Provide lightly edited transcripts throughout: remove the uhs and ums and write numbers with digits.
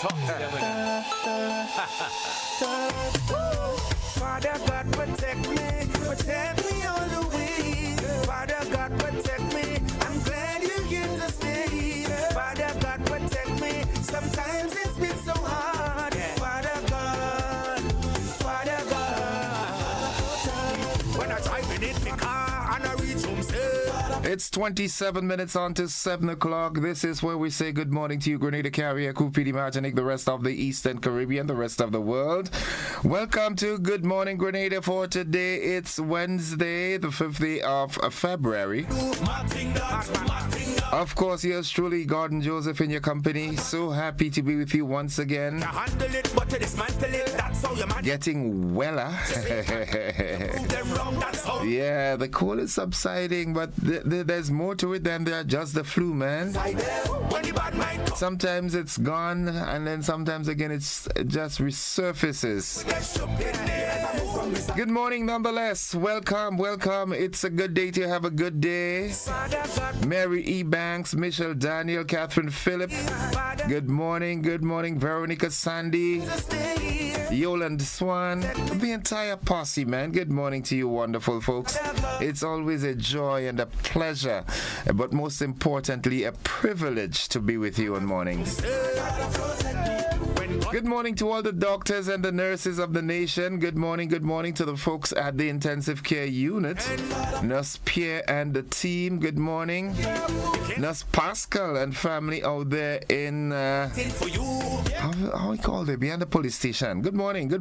Father God, protect me all the way. Father God, protect me. I'm glad you get to stay. Father God, protect me. Sometimes it's been so hard. Father God, when I drive in the car and I reach home safe. It's 27 minutes on to 7 o'clock. This is where we say good morning to you, Grenada, Carrier, Kupidi, Martinique, the rest of the Eastern Caribbean, the rest of the world. Welcome to Good Morning Grenada for today. It's Wednesday, the 5th day of February. Of course, yours truly, Gordon Joseph, in your company. So happy to be with you once again. Getting weller. Yeah, the cold is subsiding, but there's more to it than just the flu, man. Sometimes it's gone, and then sometimes again it just resurfaces. Good morning, nonetheless. Welcome. It's a good day to have a good day. Mary E. Banks, Michelle Daniel, Catherine Phillip. Good morning. Veronica Sandy, Yoland Swan, the entire posse, man. Good morning to you, wonderful folks. It's always a joy and a pleasure, but most importantly, a privilege to be with you on mornings. Good morning to all the doctors and the nurses of the nation. Good morning to the folks at the intensive care unit. Nurse Pierre and the team, good morning. Nurse Pascal and family out there in, how we call it, behind the police station. Good morning.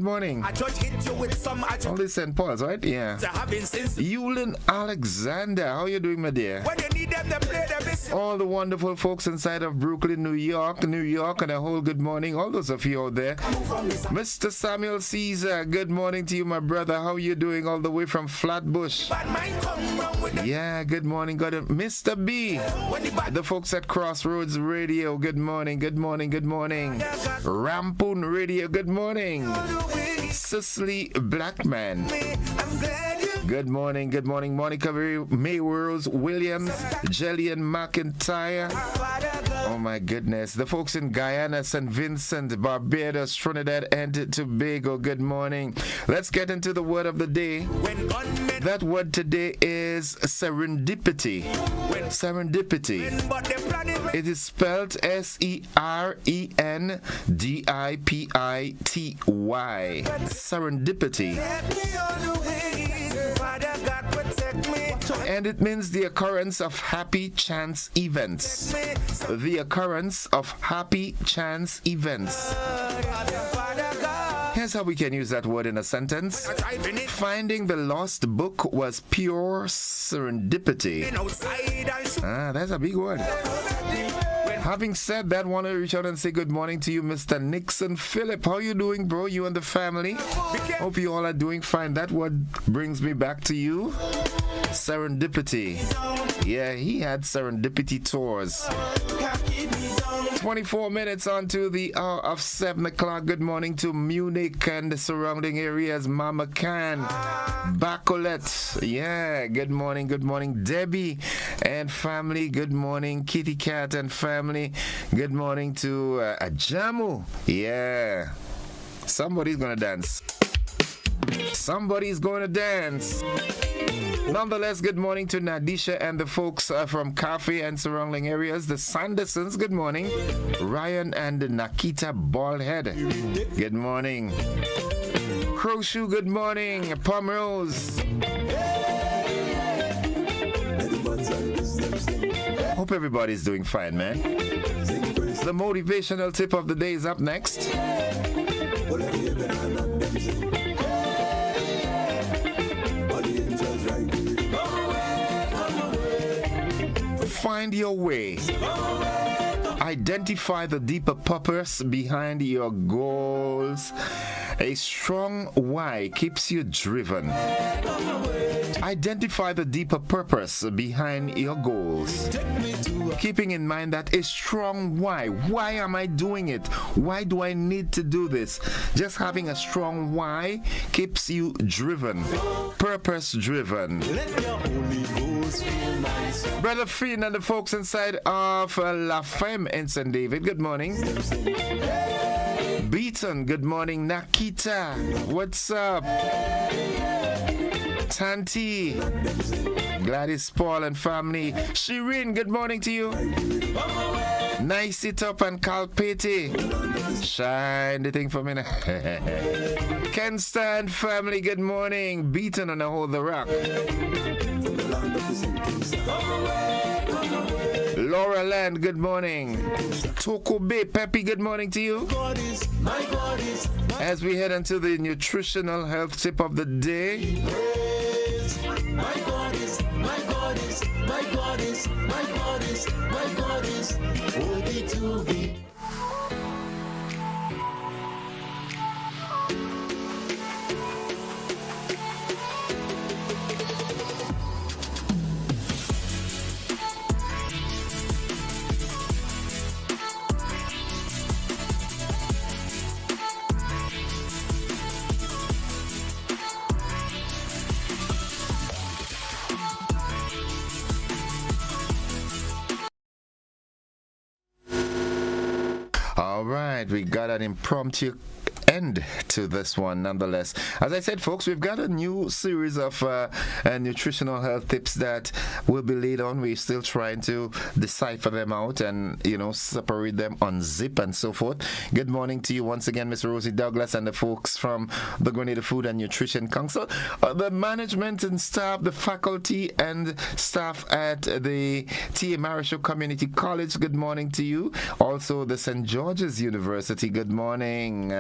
Only St. Paul's, right? Yeah. Yulin Alexander, how you doing, my dear? All the wonderful folks inside of Brooklyn, New York, and a whole good morning. All those of you out there. Mr. Samuel Caesar, good morning to you, my brother. How you doing all the way from Flatbush? Yeah, good morning. Mr. B, the folks at Crossroads Radio, good morning. Rampoon Radio, good morning. Cicely Blackman, good morning. Monica Mayrose Williams, Jillian McIntyre. Oh my goodness. The folks in Guyana, St. Vincent, Barbados, Trinidad, and Tobago, good morning. Let's get into the word of the day. That word today is serendipity. It is spelled Serendipity. Serendipity. And it means the occurrence of happy chance events. Here's how we can use that word in a sentence. Finding the lost book was pure serendipity. That's a big word. Having said that, want to reach out and say good morning to you, Mr. Nixon Phillip. How you doing, bro? You and the family? Hope you all are doing fine. That word brings me back to you. Serendipity. Yeah, he had serendipity tours. 24 minutes on to the hour of 7 o'clock. Good morning to Munich and the surrounding areas. Mama Can, Bacolet. Yeah, good morning. Debbie and family. Good morning, Kitty Cat and family. Good morning to Ajamu. Yeah, somebody's gonna dance. Nonetheless, good morning to Nadisha and the folks from Cafe and surrounding areas. The Sandersons, good morning. Ryan and Nakita Baldhead, good morning. Crowshoe, good morning. Pomerose. Hope everybody's doing fine, man. The motivational tip of the day is up next. Find your way. Identify the deeper purpose behind your goals. A strong why keeps you driven. Identify the deeper purpose behind your goals. Keeping in mind that a strong why. Why am I doing it? Why do I need to do this? Just having a strong why keeps you driven. Purpose driven. Brother Finn and the folks inside of La Femme in St. David, good morning. Beaton, good morning. Nakita, what's up? Tanti, Gladys Paul and family. Shireen, good morning to you. Nice it up and Kalpete. Shine the thing for me now. Ken Stand family, good morning. Beaton on the whole the rock. Laura Land, good morning. Toko Bay, Peppy, good morning to you. As we head into the nutritional health tip of the day. My God is, my God is, my God is, my God is, my God is, worthy to be. All right, we got an impromptu end to this one nonetheless. As I said, folks, we've got a new series of nutritional health tips that will be laid on. We're still trying to decipher them out and, separate them, unzip and so forth. Good morning to you once again, Miss Rosie Douglas and the folks from the Grenada Food and Nutrition Council, the management and staff, the faculty and staff at the T.A. Marichaud Community College. Good morning to you. Also, the St. George's University. Good morning.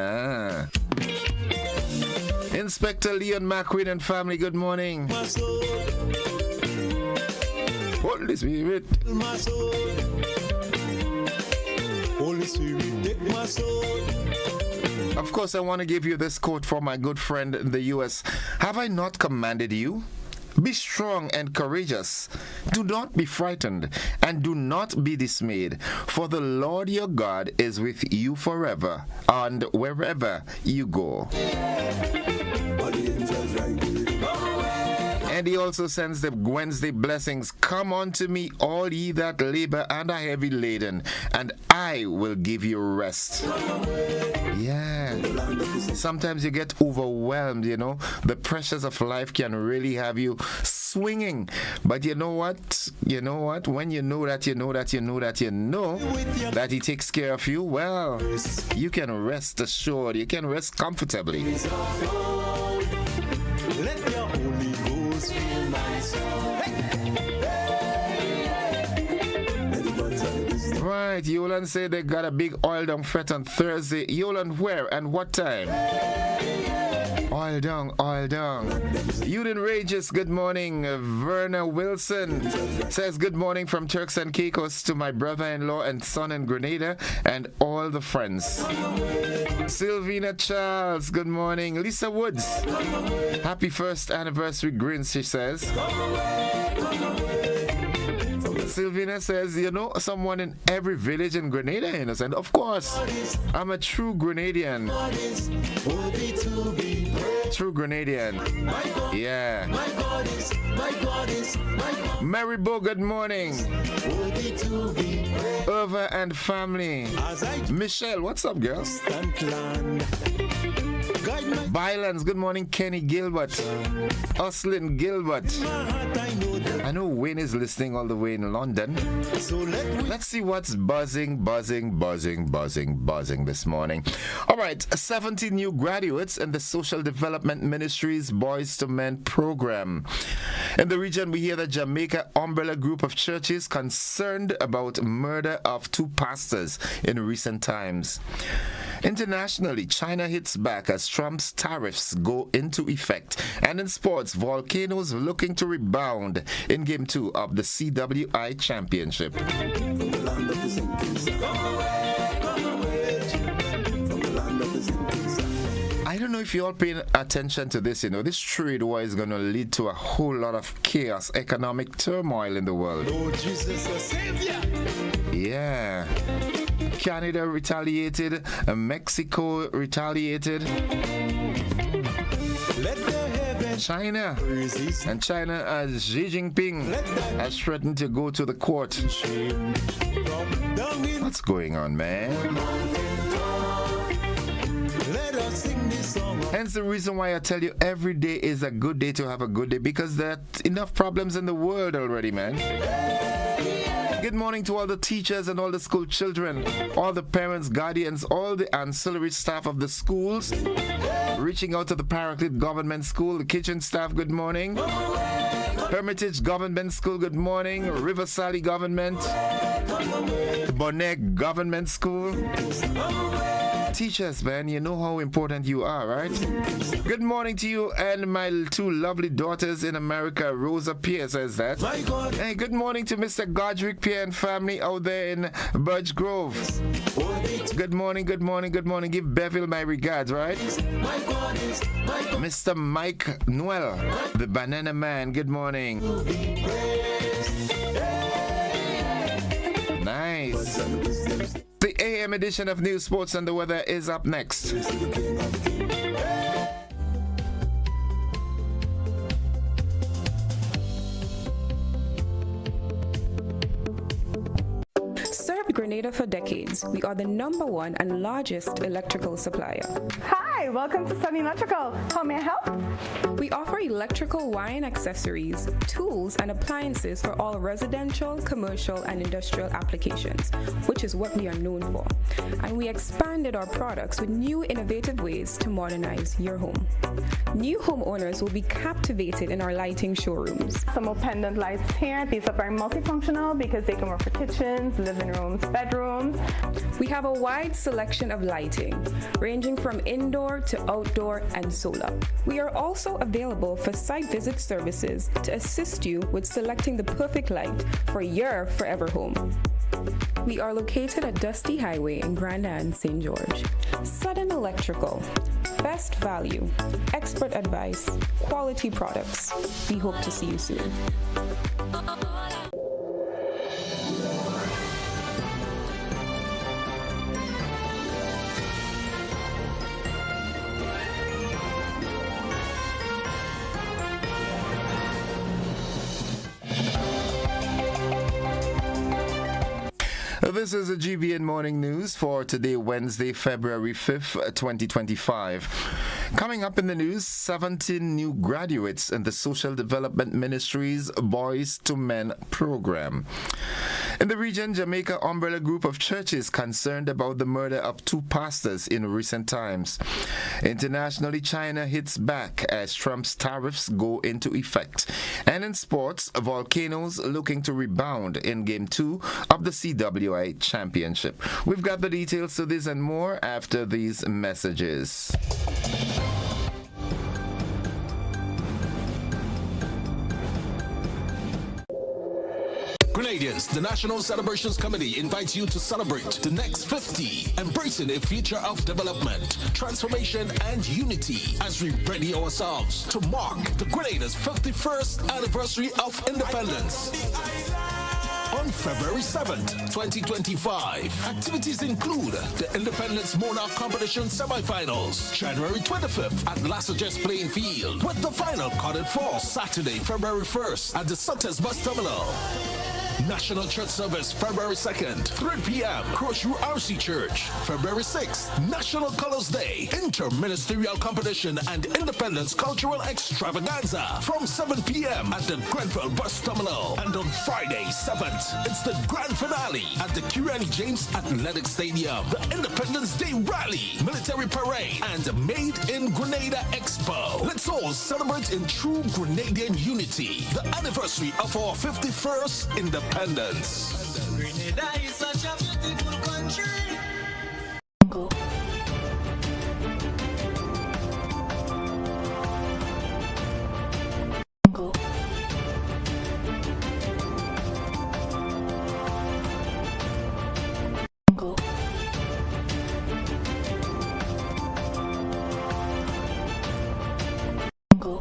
Inspector Leon McQueen and family, good morning. Holy Spirit. Holy Spirit, take my soul. Of course, I want to give you this quote from my good friend in the U.S. Have I not commanded you? Be strong and courageous. Do not be frightened and do not be dismayed, for the Lord your God is with you forever and wherever you go. And he also sends the Wednesday blessings. Come unto me, all ye that labor and are heavy laden, and I will give you rest. Yeah. Sometimes you get overwhelmed, The pressures of life can really have you swinging. But you know what? When you know that he takes care of you, well, you can rest assured. You can rest comfortably. Let your Holy Ghost fill my soul. Right, Yolan said they got a big oil down fete on Thursday. Yolan, where and what time? Oil down. Udin Rages, good morning. Verna Wilson says good morning from Turks and Caicos to my brother-in-law and son in Grenada and all the friends. Sylvina Charles, good morning. Lisa Woods, happy first anniversary grins, she says. Sylvina says, someone in every village in Grenada, innocent. Of course, I'm a true Grenadian. True Grenadian. Yeah. Mary Bo, good morning. Irva and family. Michelle, what's up, girl? Bylands, good morning. Kenny Gilbert. Uslin Gilbert. I know Wayne is listening all the way in London. Let's see what's buzzing this morning. All right, 70 new graduates in the Social Development Ministry's Boys to Men program. In the region, we hear the Jamaica umbrella group of churches concerned about murder of 2 pastors in recent times. Internationally, China hits back as Trump's tariffs go into effect. And in sports, Volcanoes looking to rebound in Game 2 of the CWI Championship. I don't know if you're all paying attention to this. This trade war is going to lead to a whole lot of chaos, economic turmoil in the world. Lord Jesus, the Savior. Yeah. Canada retaliated, Mexico retaliated. Let the heavens China. And China, as Xi Jinping has threatened to go to the court. What's going on, man? Hence the reason why I tell you every day is a good day to have a good day, because there are enough problems in the world already, man. Good morning to all the teachers and all the school children, all the parents, guardians, all the ancillary staff of the schools. Reaching out to the Paraclete Government School, the kitchen staff, good morning. Hermitage Government School, good morning. River Sally Government. Bonnet Government School. Teachers, man, you know how important you are, right? Good morning to you and my two lovely daughters in America. Rosa Pierre says that. Hey, good morning to Mr. Godric Pierre and family out there in Birch Grove. Good morning, good morning, good morning. Give Beville my regards, right? Mr. Mike Noel, the Banana Man, good morning. Nice. The AM edition of News, Sports and the Weather is up next. Served Grenada for decades, we are the #1 and largest electrical supplier. Hi, welcome to Sunny Electrical. How may I help? We offer electrical wire and accessories, tools, and appliances for all residential, commercial, and industrial applications, which is what we are known for. And we expanded our products with new innovative ways to modernize your home. New homeowners will be captivated in our lighting showrooms. Some more pendant lights here. These are very multifunctional because they can work for kitchens, living rooms, bedrooms. We have a wide selection of lighting, ranging from indoor to outdoor and solar. We are also available for site visit services to assist you with selecting the perfect light for your forever home. We are located at Dusty Highway in Grenada and St. George. Sudden Electrical. Best value, expert advice, quality products. We hope to see you soon. This is the GBN Morning News for today, Wednesday, February 5th, 2025. Coming up in the news, 17 new graduates in the Social Development Ministry's Boys to Men program. In the region, Jamaica umbrella group of churches concerned about the murder of 2 pastors in recent times. Internationally, China hits back as Trump's tariffs go into effect. And in sports, volcanoes looking to rebound in Game 2 of the CWI Championship. We've got the details to this and more after these messages. Grenadians, the National Celebrations Committee invites you to celebrate the next 50, embracing a future of development, transformation, and unity as we ready ourselves to mark the Grenada's 51st anniversary of independence. On February 7th, 2025, activities include the Independence Monarch Competition semifinals, January 25th at Lassages Playing Field, with the final carded for Saturday, February 1st at the Sutters Bus Terminal. National Church Service, February 2nd, 3 p.m., Crossview RC Church. February 6th, National Colors Day, Interministerial Competition and Independence Cultural Extravaganza from 7 p.m. at the Grenfell Bus Terminal. And on Friday, 7th, it's the grand finale at the Kirani James Athletic Stadium, the Independence Day Rally, Military Parade, and Made in Grenada Expo. Let's all celebrate in true Grenadian unity, the anniversary of our 51st independence. Grenada is such a beautiful country. Go. Go. Go. Go.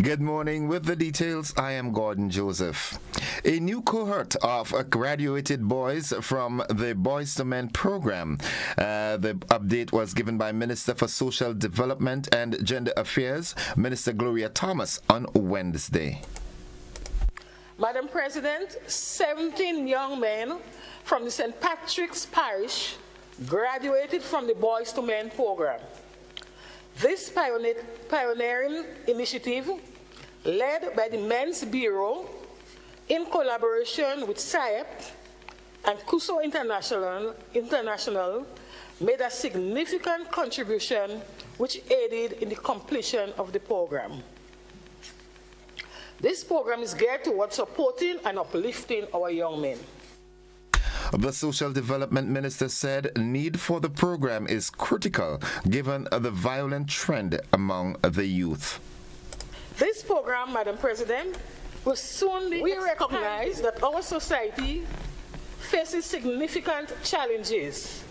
Good morning. With the details, I am Gordon Joseph. A new cohort of graduated boys from the Boys to Men program. The update was given by Minister for Social Development and Gender Affairs, Minister Gloria Thomas, on Wednesday. Madam President, 17 young men from the St. Patrick's Parish graduated from the Boys to Men program. This pioneering initiative, led by the Men's Bureau in collaboration with SIEP and CUSO International, made a significant contribution which aided in the completion of the program. This program is geared towards supporting and uplifting our young men. The Social Development Minister said need for the program is critical given the violent trend among the youth. This program, Madam President, will soon be. We recognize that our society faces significant challenges.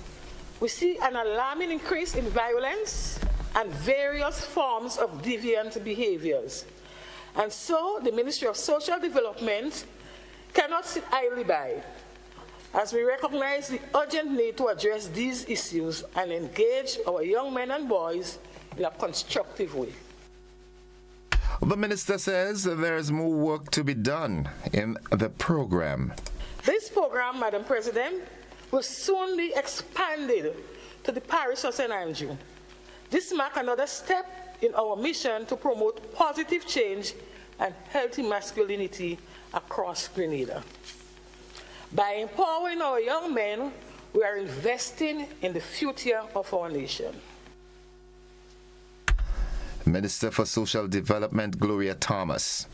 We see an alarming increase in violence and various forms of deviant behaviors. And so the Ministry of Social Development cannot sit idly by, as we recognize the urgent need to address these issues and engage our young men and boys in a constructive way. The minister says there is more work to be done in the program. This program, Madam President, will soon be expanded to the parish of St. Andrew. This marks another step in our mission to promote positive change and healthy masculinity across Grenada. By empowering our young men, we are investing in the future of our nation. Minister for Social Development Gloria Thomas.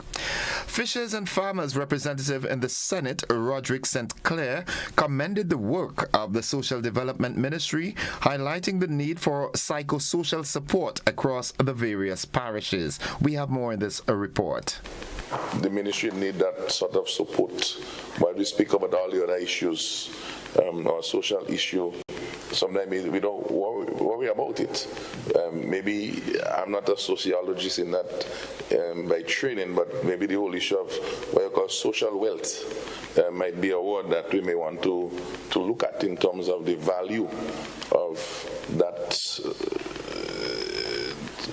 Fishers and Farmers representative in the Senate, Roderick St. Clair, commended the work of the Social Development Ministry, highlighting the need for psychosocial support across the various parishes. We have more in this report. The ministry need that sort of support. While we speak about all the other issues, our social issue, sometimes we don't worry about it. Maybe I'm not a sociologist in that by training, but maybe the whole issue of what you call social wealth might be a word that we may want to look at in terms of the value of that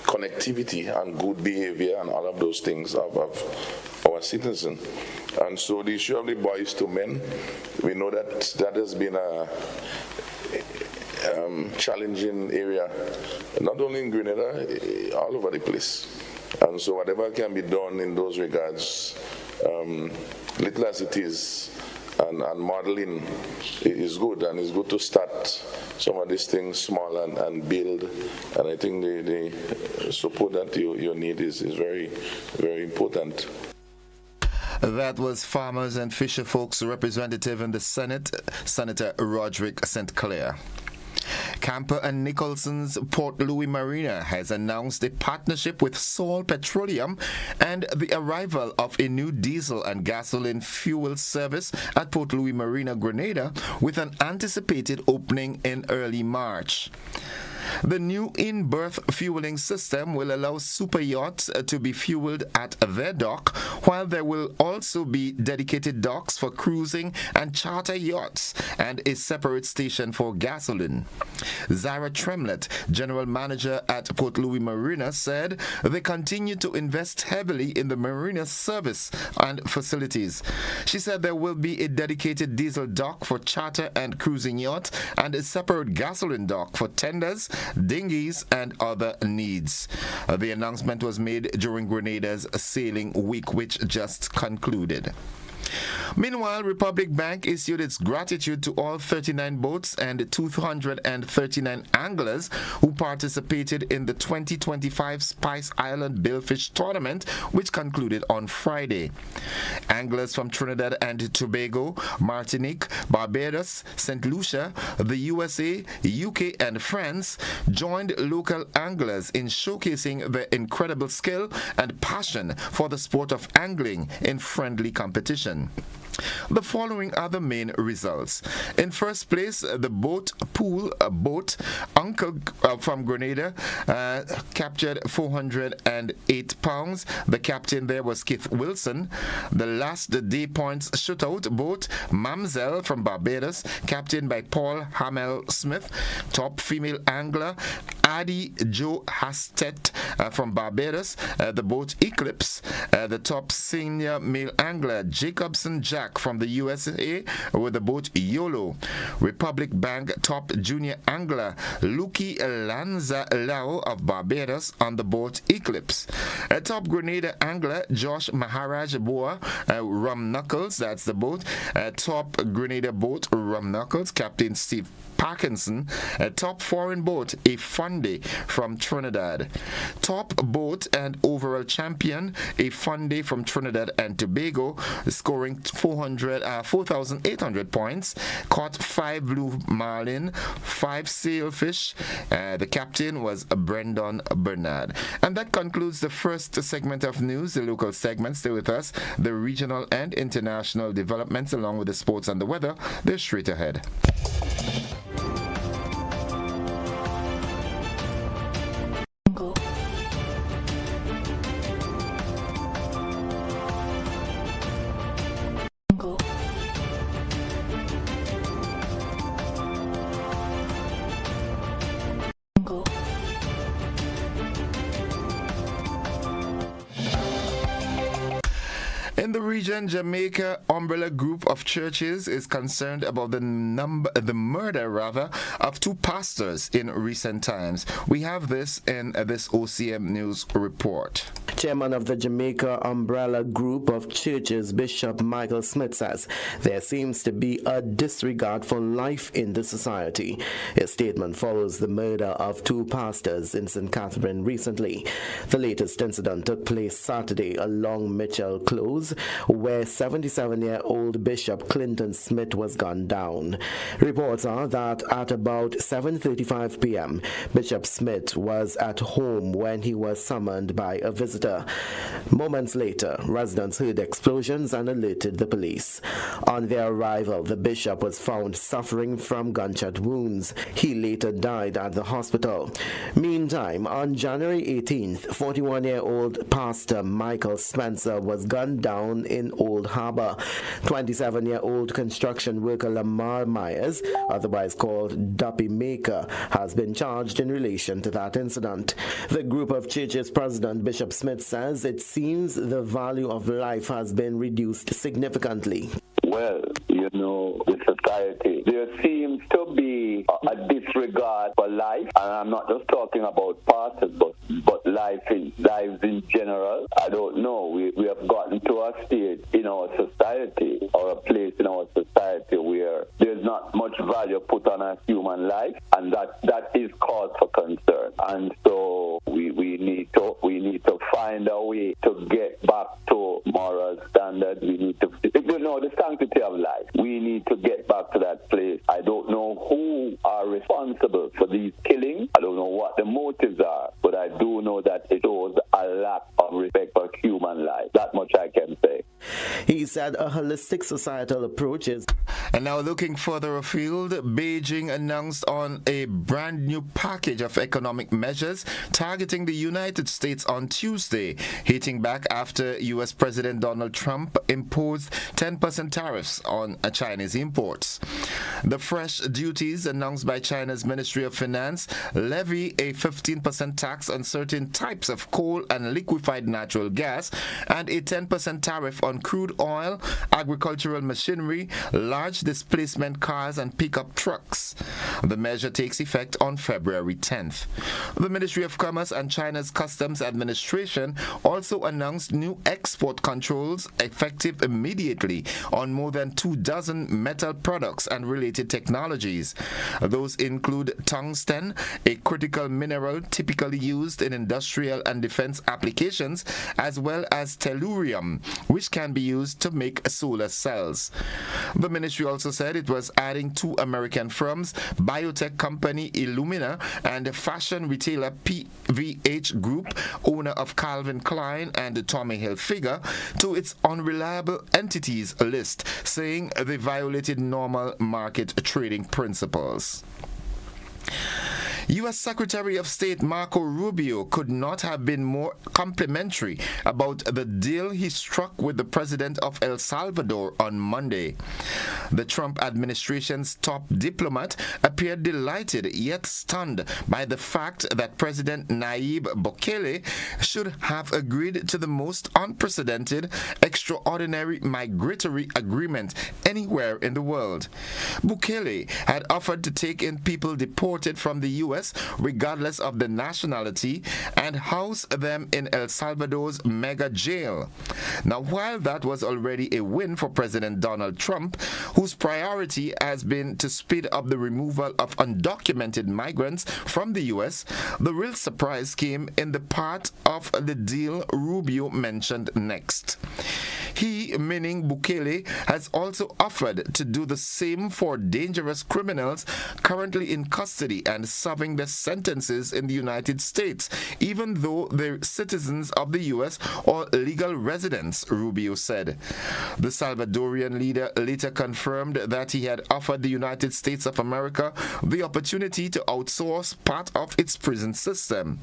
connectivity and good behavior and all of those things of our citizens. And so the issue of the Boys to Men, we know that has been a challenging area, not only in Grenada, all over the place. And so whatever can be done in those regards, little as it is, and modeling is good, and it's good to start some of these things small and build. And I think the support that you need is very, very important. That was Farmers and Fisher Folks representative in the Senate, Senator Roderick St. Clair. Camper and Nicholson's Port Louis Marina has announced a partnership with Sol Petroleum and the arrival of a new diesel and gasoline fuel service at Port Louis Marina, Grenada, with an anticipated opening in early March. The new in-berth fueling system will allow super yachts to be fueled at their dock, while there will also be dedicated docks for cruising and charter yachts and a separate station for gasoline. Zara Tremlett, General Manager at Port Louis Marina, said they continue to invest heavily in the marina service and facilities. She said there will be a dedicated diesel dock for charter and cruising yachts and a separate gasoline dock for tenders, dinghies, and other needs. The announcement was made during Grenada's sailing week, which just concluded. Meanwhile, Republic Bank issued its gratitude to all 39 boats and 239 anglers who participated in the 2025 Spice Island Billfish Tournament, which concluded on Friday. Anglers from Trinidad and Tobago, Martinique, Barbados, St. Lucia, the USA, UK, and France joined local anglers in showcasing their incredible skill and passion for the sport of angling in friendly competition. region. The following are the main results. In first place, the boat Uncle from Grenada captured 408 pounds. The captain there was Keith Wilson. The last day points shootout boat Mamselle from Barbados, captained by Paul Hamel Smith. Top female angler Addie Jo Hastet from Barbados. The boat Eclipse. The top senior male angler Jacobson Jack from the USA with the boat YOLO. Republic Bank top junior angler Luki Lanza Lao of Barbados on the boat Eclipse. Top Grenada angler Josh Maharaj Boa Rum Knuckles, that's the boat. Top Grenada boat Rum Knuckles, Captain Steve Parkinson. Top foreign boat A Funde from Trinidad. Top boat and overall champion A Funde from Trinidad and Tobago, scoring 4,800 points. Caught 5 blue marlin, 5 sailfish. The captain was Brendan Bernard. And that concludes the first segment of news. The local segment, stay with us. The regional and international developments along with the sports and the weather, they're straight ahead. In the region, Jamaica Umbrella Group of Churches is concerned about the murder of 2 pastors in recent times. We have this in this OCM News report. Chairman of the Jamaica Umbrella Group of Churches, Bishop Michael Smith, says there seems to be a disregard for life in the society. His statement follows the murder of 2 pastors in St. Catherine recently. The latest incident took place Saturday along Mitchell Close, where 77-year-old Bishop Clinton Smith was gunned down. Reports are that at about 7:35 p.m., Bishop Smith was at home when he was summoned by a visitor. Moments later, residents heard explosions and alerted the police. On their arrival, the bishop was found suffering from gunshot wounds. He later died at the hospital. Meantime, on January 18th, 41-year-old Pastor Michael Spencer was gunned down in Old Harbor. 27-year-old construction worker Lamar Myers, otherwise called Duppy Maker, has been charged in relation to that incident. The group of churches president, Bishop Smith, says it seems the value of life has been reduced significantly. Well, the society, there seems to be a disregard for life, and I'm not just talking about pastors, but lives in general. I don't know. We have gotten to a state in our society, or a place in our society, where there's not much value put on a human life, and that is cause for concern. And so we need to find a way to get back to moral standards. We need to, the sanctity of life. We need to get back to that place. I don't know who are responsible for these killings. I don't know what the motives are, but I do know that it shows a lack of respect for human life. That much I can say. He said a holistic societal approach is. And now looking further afield, Beijing announced on a brand new package of economic measures targeting the United States on Tuesday, hitting back after U.S. President Donald Trump imposed 10% tariffs on Chinese imports. The fresh duties announced by China's Ministry of Finance levy a 15% tax on certain types of coal and liquefied natural gas and a 10% tariff on crude oil, agricultural machinery, large displacement cars and pickup trucks. The measure takes effect on February 10th. The Ministry of Commerce and China's Customs Administration also announced new export controls effective immediately on more than 24 metal products and related technologies. Those include tungsten, a critical mineral typically used in industrial and defense applications, as well as tellurium, which can be used used to make solar cells. The ministry also said it was adding 2 American firms, biotech company Illumina and fashion retailer PVH Group, owner of Calvin Klein and Tommy Hilfiger, to its unreliable entities list, saying they violated normal market trading principles. U.S. Secretary of State Marco Rubio could not have been more complimentary about the deal he struck with the president of El Salvador on Monday. The Trump administration's top diplomat appeared delighted yet stunned by the fact that President Nayib Bukele should have agreed to the most unprecedented, extraordinary migratory agreement anywhere in the world. Bukele had offered to take in people deported from the U.S. regardless of the nationality and house them in El Salvador's mega jail. Now, while that was already a win for President Donald Trump, whose priority has been to speed up the removal of undocumented migrants from the U.S., the real surprise came in the part of the deal Rubio mentioned next. He, meaning Bukele, has also offered to do the same for dangerous criminals currently in custody and serving their sentences in the United States, even though they're citizens of the U.S. or legal residents, Rubio said. The Salvadorian leader later confirmed that he had offered the United States of America the opportunity to outsource part of its prison system.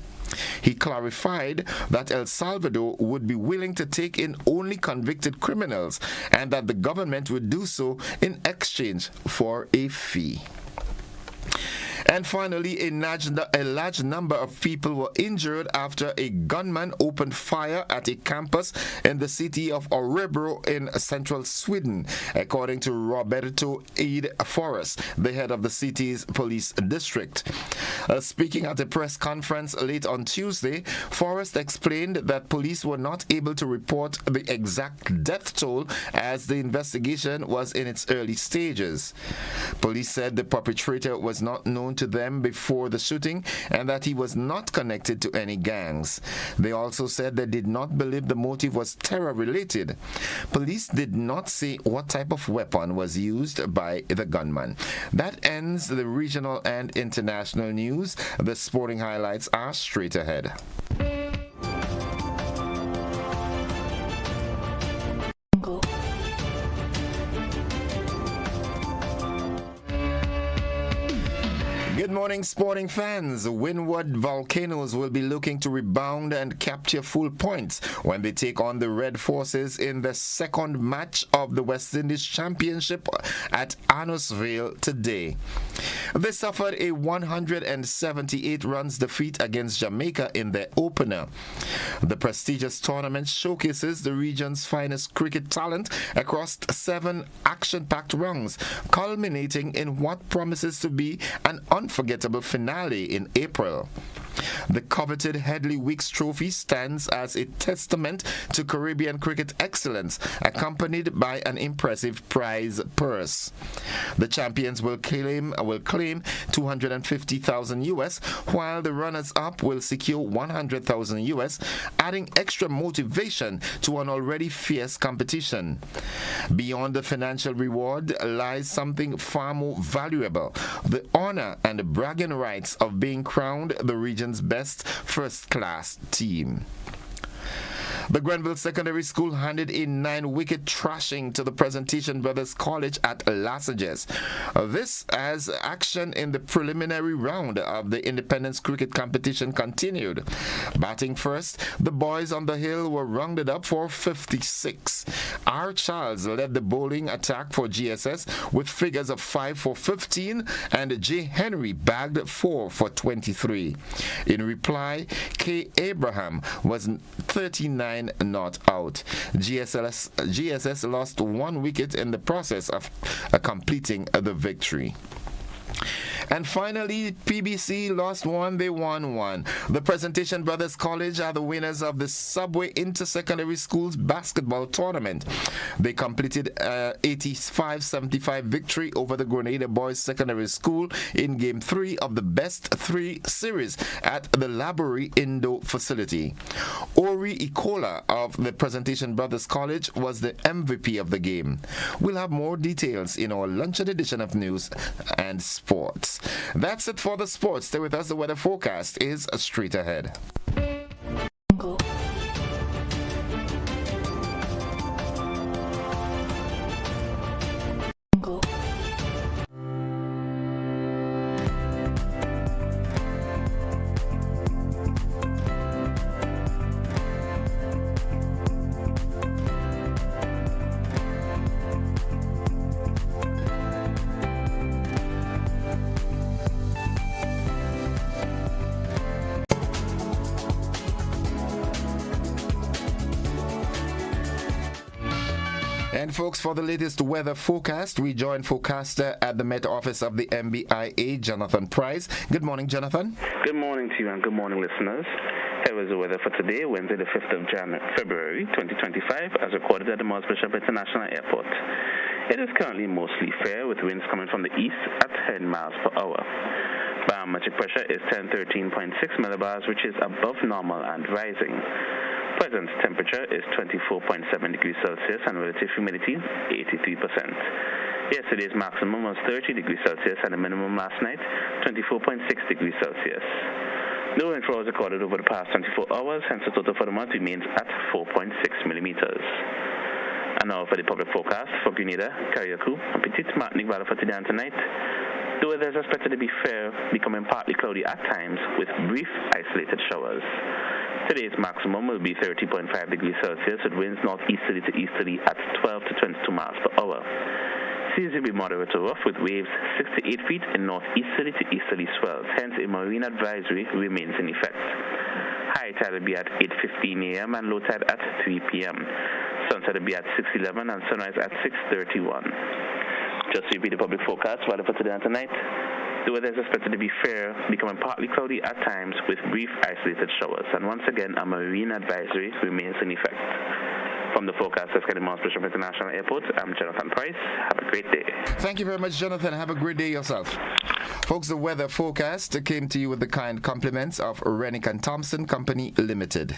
He clarified that El Salvador would be willing to take in only convicted criminals and that the government would do so in exchange for a fee. And finally, a large number of people were injured after a gunman opened fire at a campus in the city of Örebro in central Sweden, according to Roberto Eid Forrest, the head of the city's police district. Speaking at a press conference late on Tuesday, Forrest explained that police were not able to report the exact death toll as the investigation was in its early stages. Police said the perpetrator was not known to them before the shooting and that he was not connected to any gangs. They also said they did not believe the motive was terror-related. Police did not say what type of weapon was used by the gunman. That ends the regional and international news. The sporting highlights are straight ahead. Good morning, sporting fans. Windward Volcanoes will be looking to rebound and capture full points when they take on the Red Forces in the second match of the West Indies Championship at Arnosville today. They suffered a 178 runs defeat against Jamaica in their opener. The prestigious tournament showcases the region's finest cricket talent across 7 action-packed rounds, culminating in what promises to be an unforgettable finale in April. The coveted Headley Wicks Trophy stands as a testament to Caribbean cricket excellence, accompanied by an impressive prize purse. The champions will claim 250,000 US, while the runners-up will secure 100,000 US, adding extra motivation to an already fierce competition. Beyond the financial reward lies something far more valuable: the honor and the bragging rights of being crowned the region's best first-class team. The Grenville Secondary School handed a 9-wicket thrashing to the Presentation Brothers College at Lassages. This as action in the preliminary round of the Independence Cricket Competition continued. Batting first, the boys on the hill were rounded up for 56. R. Charles led the bowling attack for GSS with figures of 5 for 15, and J. Henry bagged 4 for 23. In reply, K. Abraham was 39 not out. GSS lost 1 wicket in the process of completing the victory. And finally, PBC lost one, they won one. The Presentation Brothers College are the winners of the Subway Inter-Secondary Schools basketball tournament. They completed 85-75 victory over the Grenada Boys Secondary School in Game 3 of the Best 3 series at the Laborie Indoor Facility. Ori Ikola of the Presentation Brothers College was the MVP of the game. We'll have more details in our luncheon edition of News and Sports. That's it for the sports. Stay with us. The weather forecast is straight ahead. And folks, for the latest weather forecast, we join forecaster at the Met Office of the MBIA, Jonathan Price. Good morning, Jonathan. Good morning to you and good morning, listeners. Here is the weather for today, Wednesday the 5th of February 2025, as recorded at the Mars Bishop International Airport. It is currently mostly fair, with winds coming from the east at 10 miles per hour. Barometric pressure is 1013.6 millibars, which is above normal and rising. Present temperature is 24.7 degrees Celsius and relative humidity 83%. Yesterday's maximum was 30 degrees Celsius and the minimum last night 24.6 degrees Celsius. No rainfall was recorded over the past 24 hours, hence the total for the month remains at 4.6 millimeters. And now for the public forecast for Grenada, Carriacou, and Petite Martinique Valley for today and tonight. The weather is expected to be fair, becoming partly cloudy at times with brief isolated showers. Today's maximum will be 30.5 degrees Celsius with winds northeasterly to easterly at 12 to 22 miles per hour. Seas will be moderate to rough with waves 6 to 8 feet in northeasterly to easterly swells, hence a marine advisory remains in effect. High tide will be at 8:15 a.m. and low tide at 3 p.m. Sunset will be at 6:11 and sunrise at 6:31. Just to repeat the public forecast for today and tonight. The weather is expected to be fair, becoming partly cloudy at times with brief isolated showers. And once again, a marine advisory remains in effect. From the forecast desk at the Mars Bishop International Airport, I'm Jonathan Price. Have a great day. Thank you very much, Jonathan. Have a great day yourself. Folks, the weather forecast came to you with the kind compliments of Rennick & Thompson Company Limited.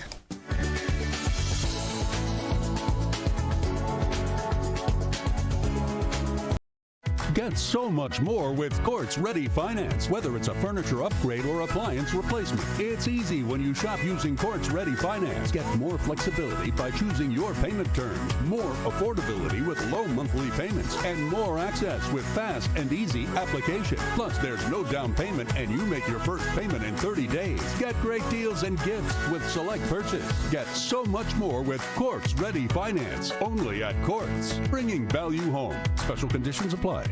Get so much more with Courts Ready Finance. Whether it's a furniture upgrade or appliance replacement, it's easy when you shop using Courts Ready Finance. Get more flexibility by choosing your payment terms, more affordability with low monthly payments, and more access with fast and easy application. Plus, there's no down payment and you make your first payment in 30 days. Get great deals and gifts with select purchase. Get so much more with Courts Ready Finance. Only at Courts. Bringing value home. Special conditions apply.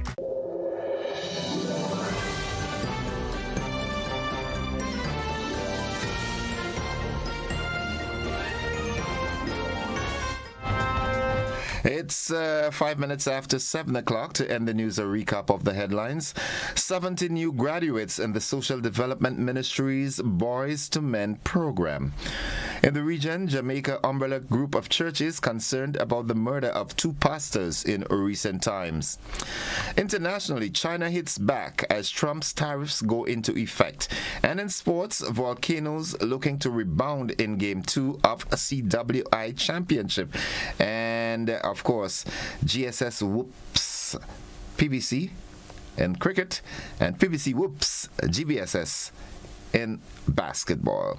It's 5 minutes after 7 o'clock to end the news. A recap of the headlines. 70 new graduates in the Social Development Ministry's Boys to Men program. In the region, Jamaica umbrella group of churches concerned about the murder of 2 pastors in recent times. Internationally, China hits back as Trump's tariffs go into effect. And in sports, Volcanoes looking to rebound in Game 2 of CWI Championship. And of course, GSS whoops PBC in cricket and PBC whoops GBSS in basketball.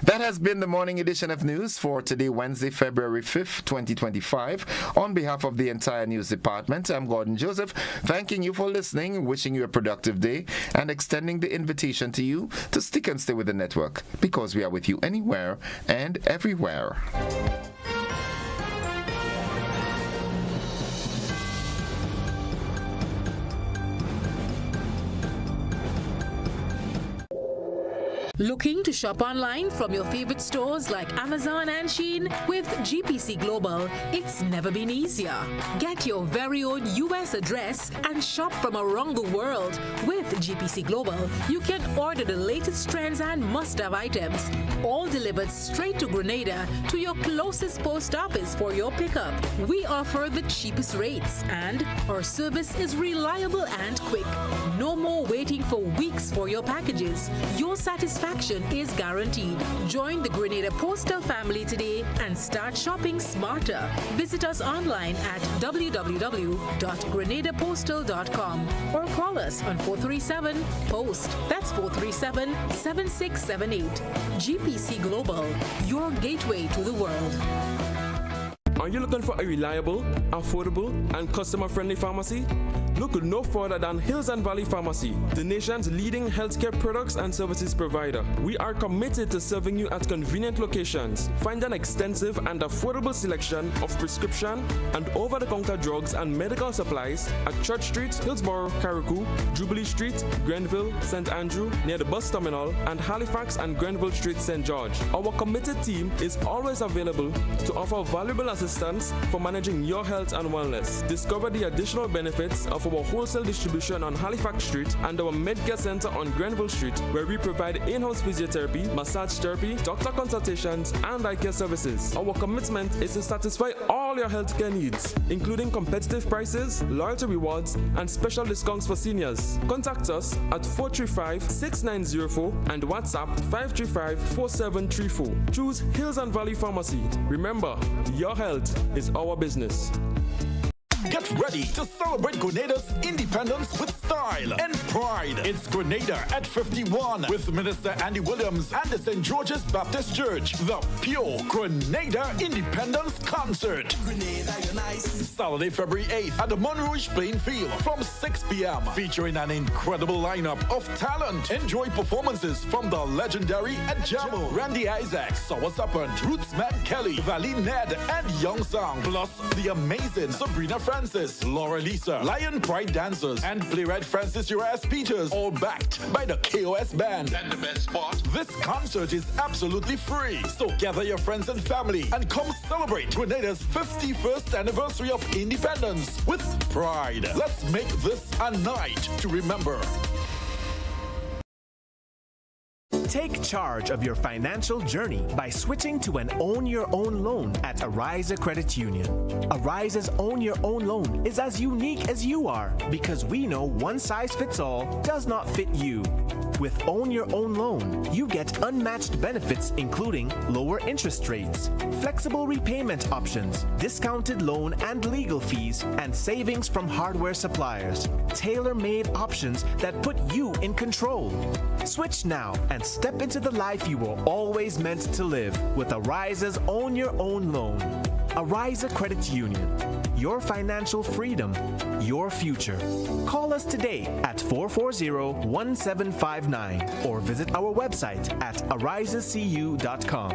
That has been the morning edition of news for today, Wednesday, February 5th, 2025. On behalf of the entire news department, I'm Gordon Joseph, thanking you for listening, wishing you a productive day, and extending the invitation to you to stick and stay with the network, because we are with you anywhere and everywhere. Looking to shop online from your favorite stores like Amazon and Shein? With GPC Global, it's never been easier. Get your very own US address and shop from around the world. With GPC Global, you can order the latest trends and must-have items, all delivered straight to Grenada to your closest post office for your pickup. We offer the cheapest rates, and our service is reliable and quick. No more waiting for weeks for your packages. Your satisfaction is guaranteed. Join the Grenada Postal family today and start shopping smarter. Visit us online at www.grenadapostal.com or call us on 437-POST. That's 437-7678. GPC Global, your gateway to the world. Are you looking for a reliable, affordable, and customer-friendly pharmacy? Look no further than Hills and Valley Pharmacy, the nation's leading healthcare products and services provider. We are committed to serving you at convenient locations. Find an extensive and affordable selection of prescription and over-the-counter drugs and medical supplies at Church Street, Hillsborough, Carriacou, Jubilee Street, Grenville, St. Andrew, near the bus terminal, and Halifax and Grenville Street, St. George. Our committed team is always available to offer valuable assistance for managing your health and wellness. Discover the additional benefits of our wholesale distribution on Halifax Street and our Medcare Center on Grenville Street, where we provide in-house physiotherapy, massage therapy, doctor consultations, and eye care services. Our commitment is to satisfy all your healthcare needs, including competitive prices, loyalty rewards, and special discounts for seniors. Contact us at 435-6904 and WhatsApp 535-4734. Choose Hills and Valley Pharmacy. Remember, your health is our business. Get ready to celebrate Grenada's independence with style and pride. It's Grenada at 51 with Minister Andy Williams and the St. George's Baptist Church. The Pure Grenada Independence Concert. Grenada, you're nice. Saturday, February 8th at the Monrouge Playing Field from 6 p.m. Featuring an incredible lineup of talent. Enjoy performances from the legendary Adjamo, Randy Isaac, Sour Serpent, Rootsman Kelly, Valley Ned, and Young Song. Plus the amazing Sabrina Francis, Laura Lisa, Lion Pride Dancers, and playwright Francis Urias Peters, all backed by the KOS Band. And the best part, this concert is absolutely free. So gather your friends and family and come celebrate Grenada's 51st anniversary of independence with pride. Let's make this a night to remember. Take charge of your financial journey by switching to an Own Your Own loan at Ariza Credit Union. Ariza's Own Your Own loan is as unique as you are because we know one size fits all does not fit you. With Own Your Own loan, you get unmatched benefits including lower interest rates, flexible repayment options, discounted loan and legal fees, and savings from hardware suppliers. Tailor-made options that put you in control. Switch now and step into the life you were always meant to live with Ariza's Own Your Own loan. Ariza Credit Union. Your financial freedom, your future. Call us today at 440-1759 or visit our website at arizacu.com.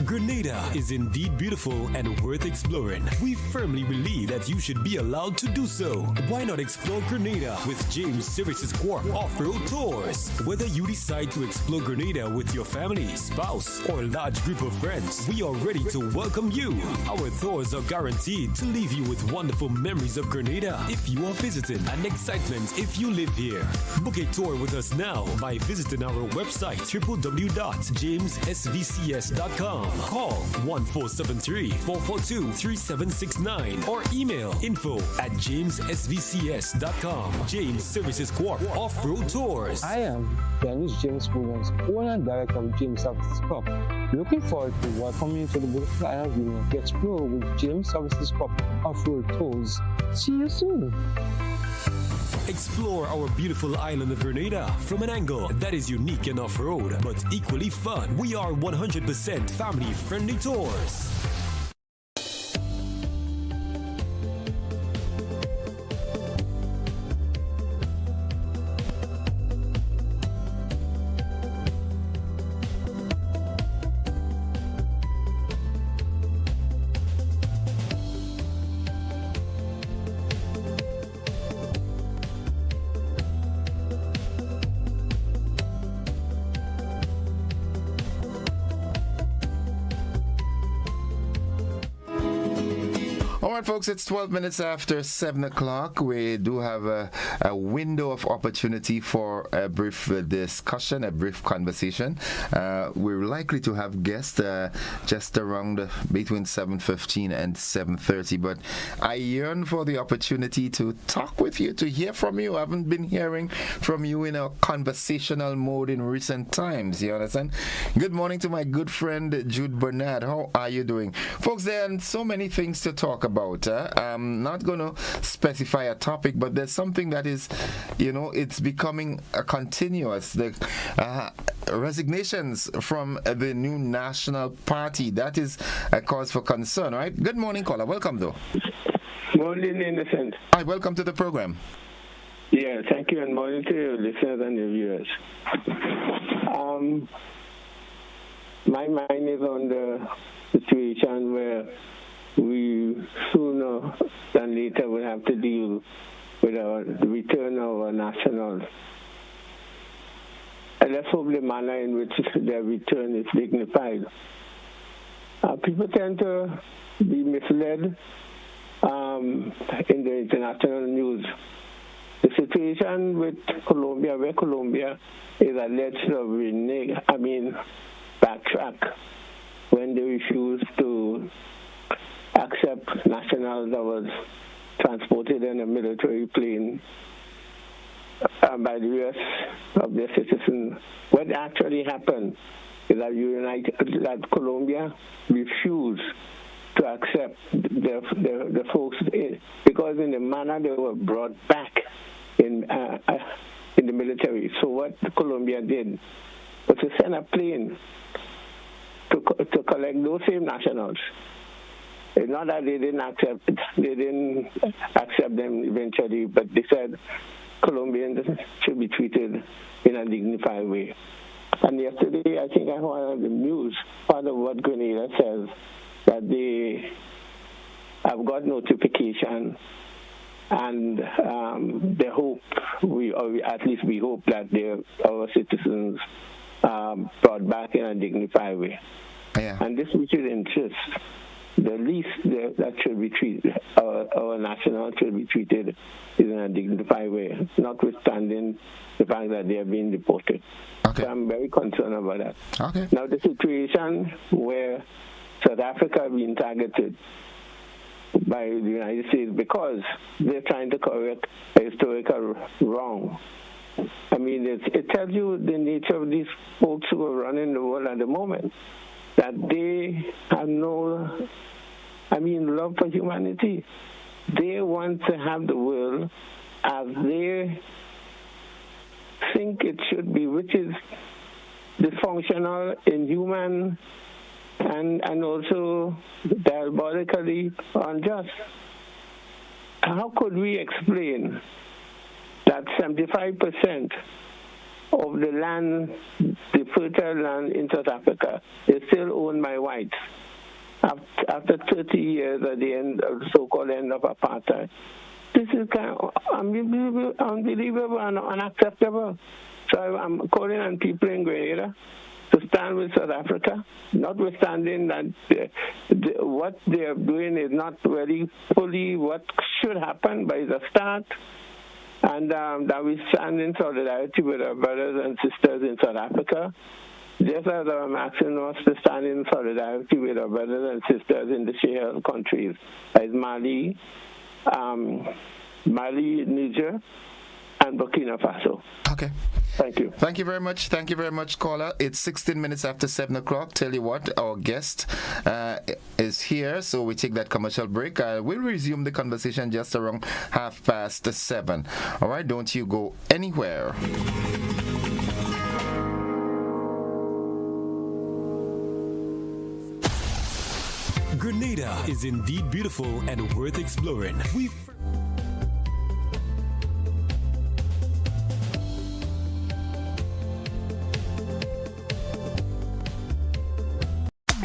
Grenada is indeed beautiful and worth exploring. We firmly believe that you should be allowed to do so. Why not explore Grenada with James Services Corp Off-Road Tours? Whether you decide to explore Grenada with your family, spouse, or large group of friends, we are ready to welcome you. Our tours are guaranteed to leave you with wonderful memories of Grenada if you are visiting and excitement if you live here. Book a tour with us now by visiting our website www.jamessvcs.com. Call 1473-442-3769 or email info@jamessvcs.com. James Services Corp Off-Road Tours. I am Dennis James Williams, owner and director of James Services Corp. Looking forward to welcoming you to the beautiful island of Union to explore with James Services Corp Off-Road Tours. See you soon. Explore our beautiful island of Grenada from an angle that is unique and off-road, but equally fun. We are 100% family-friendly tours. All right, folks, it's 12 minutes after 7 o'clock. We do have a window of opportunity for a brief discussion, a brief conversation. We're likely to have guests just around between 7:15 and 7:30, but I yearn for the opportunity to talk with you, to hear from you. I haven't been hearing from you in a conversational mode in recent times, you understand? Good morning to my good friend Jude Bernard. How are you doing? Folks, there are so many things to talk about. I'm not going to specify a topic, but there's something that is, it's becoming a continuous. The resignations from the new National Party. That is a cause for concern, right? Good morning, caller. Welcome, though. Morning, Innocent. Hi, welcome to the program. Yeah, thank you, and morning to your listeners and your viewers. My mind is on the situation where we sooner than later will have to deal with the return of our nationals. And let's hope the manner in which their return is dignified. People tend to be misled in the international news. The situation with Colombia, where Colombia is alleged to backtrack when they refused to accept nationals that was transported in a military plane by the U.S. of their citizens. What actually happened is that Colombia refused to accept the folks because in the manner they were brought back in the military. So what Colombia did was to send a plane to collect those same nationals. It's not that they didn't accept them eventually, but they said Colombians should be treated in a dignified way. And yesterday, I think I heard on the news, part of what Grenada says, that they have got notification, and they hope, we hope that our citizens brought back in a dignified way. Yeah. And this we should insist. The least that should be treated, our nationals should be treated in a dignified way, notwithstanding the fact that they are being deported. Okay. So I'm very concerned about that. Okay. Now, the situation where South Africa has been targeted by the United States because they're trying to correct a historical wrong. I mean, it tells you the nature of these folks who are running the world at the moment, that they have no, love for humanity. They want to have the world as they think it should be, which is dysfunctional, inhuman, and also diabolically unjust. How could we explain that 75% of the land, the fertile land in South Africa, is still owned by whites after 30 years at the end of the so-called end of apartheid? This is kind of unbelievable and unacceptable. So I'm calling on people in Grenada to stand with South Africa, notwithstanding that what they are doing is not really fully what should happen, but it's a start. And that we stand in solidarity with our brothers and sisters in South Africa, just as I'm asking us to stand in solidarity with our brothers and sisters in the Sahel countries, as Mali, Niger, and Burkina Faso. Okay. Thank you. Thank you very much. Thank you very much, caller. It's 16 minutes after 7 o'clock. Tell you what, our guest is here, so we take that commercial break. We'll resume the conversation just around 7:30. All right, don't you go anywhere. Grenada is indeed beautiful and worth exploring.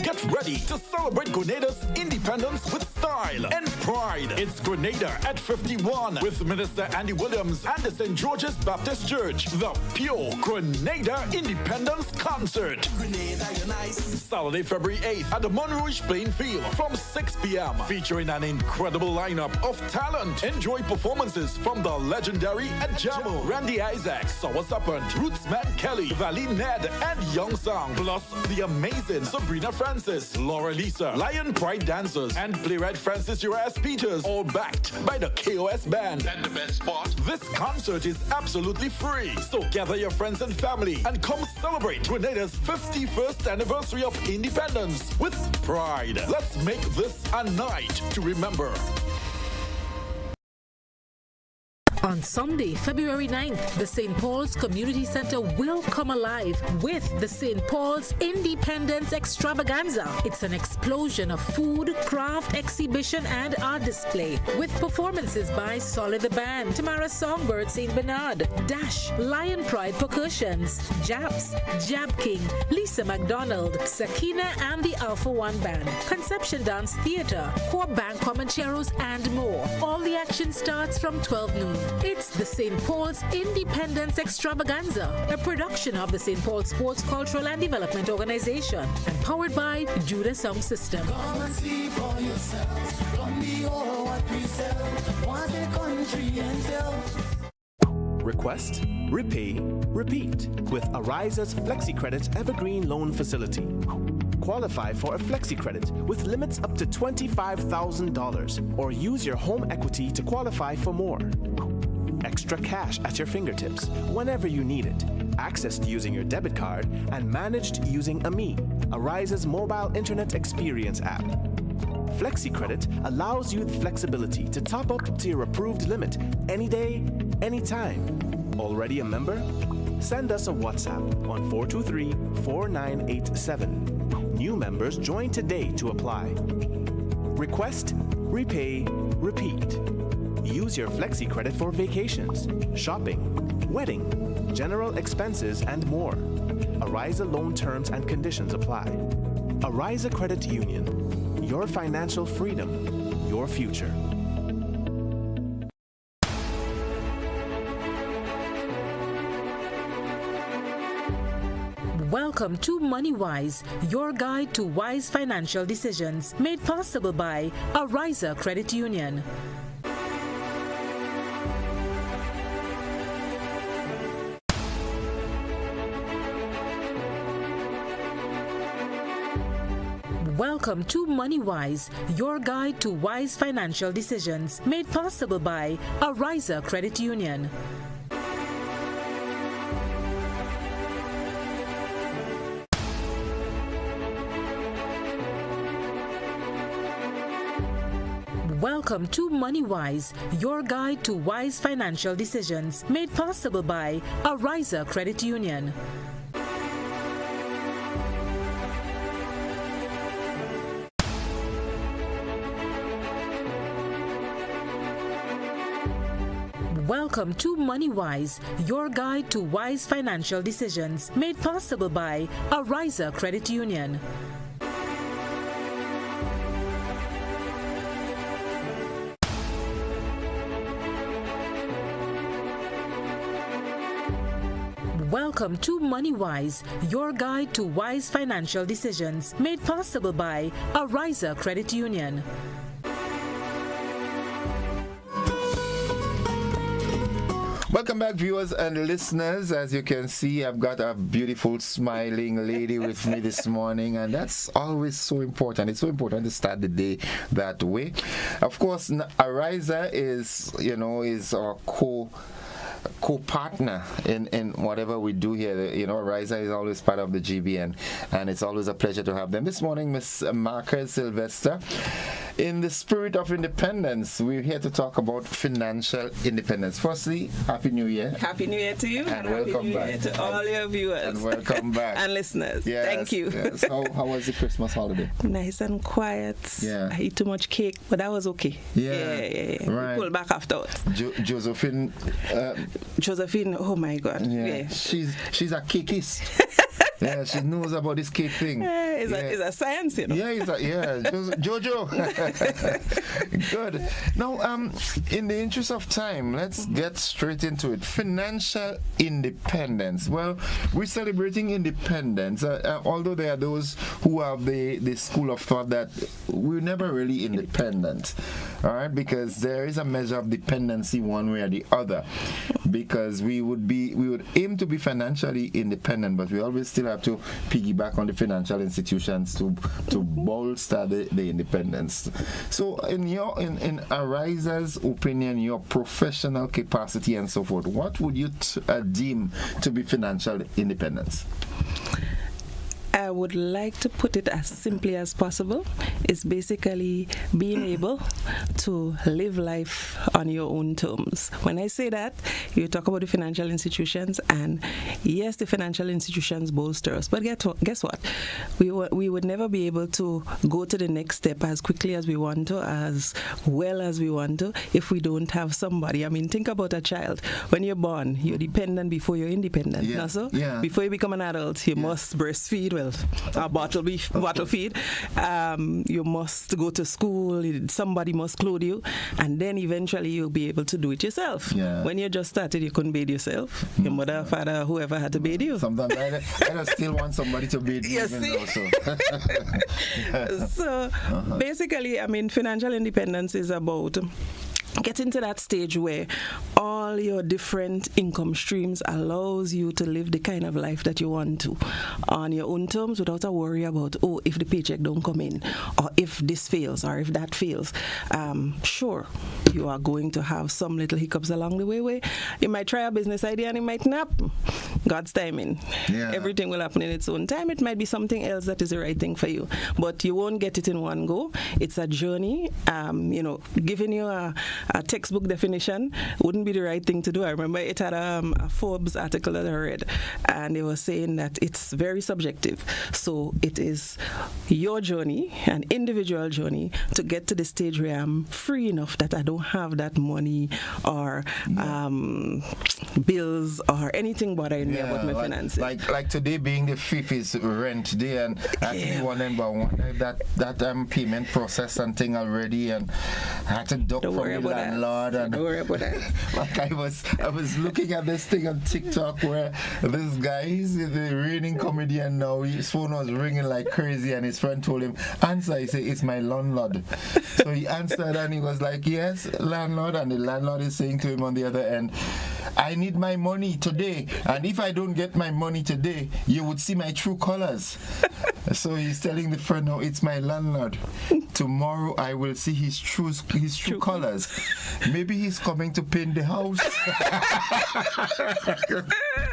Get ready to celebrate Celebrate Grenada's independence with style and pride. It's Grenada at 51 with Minister Andy Williams and the St. George's Baptist Church. The Pure Grenada Independence Concert. Grenada, you're nice. Saturday, February 8th at the Monrouge playing field from 6 p.m. Featuring an incredible lineup of talent. Enjoy performances from the legendary Ajamo, Randy Isaacs, Sour Serpent, Rootsman Kelly, Valley Ned, and Young Sang. Plus the amazing Sabrina Francis, Laura Lisa, Lion Pride Dancers, and playwright Francis Urias Peters, all backed by the KOS Band. And the best part, this concert is absolutely free. So gather your friends and family and come celebrate Grenada's 51st anniversary of independence with pride. Let's make this a night to remember. On Sunday, February 9th, the St. Paul's Community Center will come alive with the St. Paul's Independence Extravaganza. It's an explosion of food, craft, exhibition, and art display with performances by Solid the Band, Tamara Songbird St. Bernard, Dash, Lion Pride Percussions, Japs, Jab King, Lisa McDonald, Sakina and the Alpha One Band, Conception Dance Theater, Core Band Comancheros, and more. All the action starts from 12 noon. It's the St. Paul's Independence Extravaganza, a production of the St. Paul Sports, Cultural and Development Organization and powered by Judah Sound System. Come and see for yourselves. From the all what we sell. What a country and tell. Request, repay, repeat with Ariza's FlexiCredit Evergreen Loan Facility. Qualify for a FlexiCredit with limits up to $25,000 or use your home equity to qualify for more. Extra cash at your fingertips whenever you need it, accessed using your debit card, and managed using AMI, Ariza's mobile internet experience app. FlexiCredit allows you the flexibility to top up to your approved limit any day, anytime. Already a member? Send us a WhatsApp on 423-4987. New members join today to apply. Request, repay, repeat. Use your FlexiCredit for vacations, shopping, wedding, general expenses, and more. Ariza loan terms and conditions apply. Ariza Credit Union. Your financial freedom, your future. Welcome to MoneyWise, your guide to wise financial decisions, made possible by Ariza Credit Union. Welcome to MoneyWise, your guide to wise financial decisions, made possible by Ariza Credit Union. Welcome to MoneyWise, your guide to wise financial decisions, made possible by Ariza Credit Union. Welcome to MoneyWise, your guide to wise financial decisions, made possible by Ariza Credit Union. Welcome to MoneyWise, your guide to wise financial decisions, made possible by Ariza Credit Union. Welcome back, viewers and listeners. As you can see, I've got a beautiful smiling lady with me this morning, and that's always so important. It's so important to start the day that way. Of course, Ariza is our co-partner in whatever we do here. Ariza is always part of the GBN, and it's always a pleasure to have them. This morning, Miss Marcus Sylvester, in the spirit of independence, we're here to talk about financial independence. Firstly, Happy New Year. Happy New Year to you, and welcome Happy New back. Year to all your viewers. And welcome back. And listeners. Yes, thank you. Yes. How was the Christmas holiday? Nice and quiet. Yeah. I ate too much cake, but that was okay. Yeah. Right. We pulled back afterwards. Josephine, oh my God. Yeah. She's a cakeist. Yeah, she knows about this cake thing. It's a science, you know. Yeah, Jojo. Good. Now, in the interest of time, let's get straight into it. Financial independence. Well, we're celebrating independence, although there are those who have the school of thought that we're never really independent. All right, because there is a measure of dependency one way or the other. Because we would aim to be financially independent, but we always still have to piggyback on the financial institutions to bolster the independence. So in Ariza's opinion, your professional capacity and so forth, what would you deem to be financial independence? I would like to put it as simply as possible. It's basically being able to live life on your own terms. When I say that, you talk about the financial institutions, and yes, the financial institutions bolster us, but guess what? We would never be able to go to the next step as quickly as we want to, as well as we want to, if we don't have somebody. I mean, think about a child. When you're born, you're dependent before you're independent. Yeah. Not so? Yeah. Before you become an adult, you must breastfeed, bottle feed. You must go to school. Somebody must clothe you, and then eventually you'll be able to do it yourself. Yeah. When you just started, you couldn't bathe yourself. Your mother, father, whoever had to bathe you. Sometimes I still want somebody to bathe me. So basically, I mean, financial independence is about getting to that stage where all your different income streams allows you to live the kind of life that you want to on your own terms without a worry about, if the paycheck don't come in, or if this fails, or if that fails. Sure, you are going to have some little hiccups along the way where you might try a business idea and it might not. God's timing. Yeah. Everything will happen in its own time. It might be something else that is the right thing for you, but you won't get it in one go. It's a journey. Giving you a textbook definition wouldn't be the right thing to do. I remember it had a Forbes article that I read, and they were saying that it's very subjective. So it is your journey, an individual journey, to get to the stage where I'm free enough that I don't have that money or bills or anything bothering me about my finances. Like today being the 5th is rent day, and actually wondering about that payment process and thing already, and I had to duck from the landlord. And don't worry about that. Like I was looking at this thing on TikTok where this guy, he's the reigning comedian now, his phone was ringing like crazy, and his friend told him, answer. He said, it's my landlord. So he answered and he was like, yes, landlord, and the landlord is saying to him on the other end, I need my money today, and if I don't get my money today, you would see my true colors. So he's telling the friend, no, it's my landlord. Tomorrow I will see his true colors. Maybe he's coming to paint the house.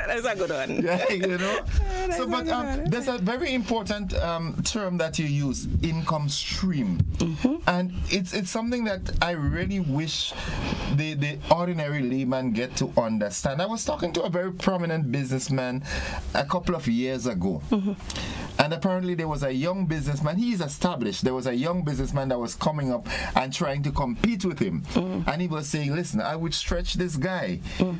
That's a good one. Yeah, So, but there's a very important term that you use, income stream. Mm-hmm. And it's something that I really wish the ordinary layman get to understand. I was talking to a very prominent businessman a couple of years ago. Mm-hmm. And apparently there was a young businessman, he's established, there was a young businessman that was coming up and trying to compete with him. Mm-hmm. And he was saying, listen, I would stretch this guy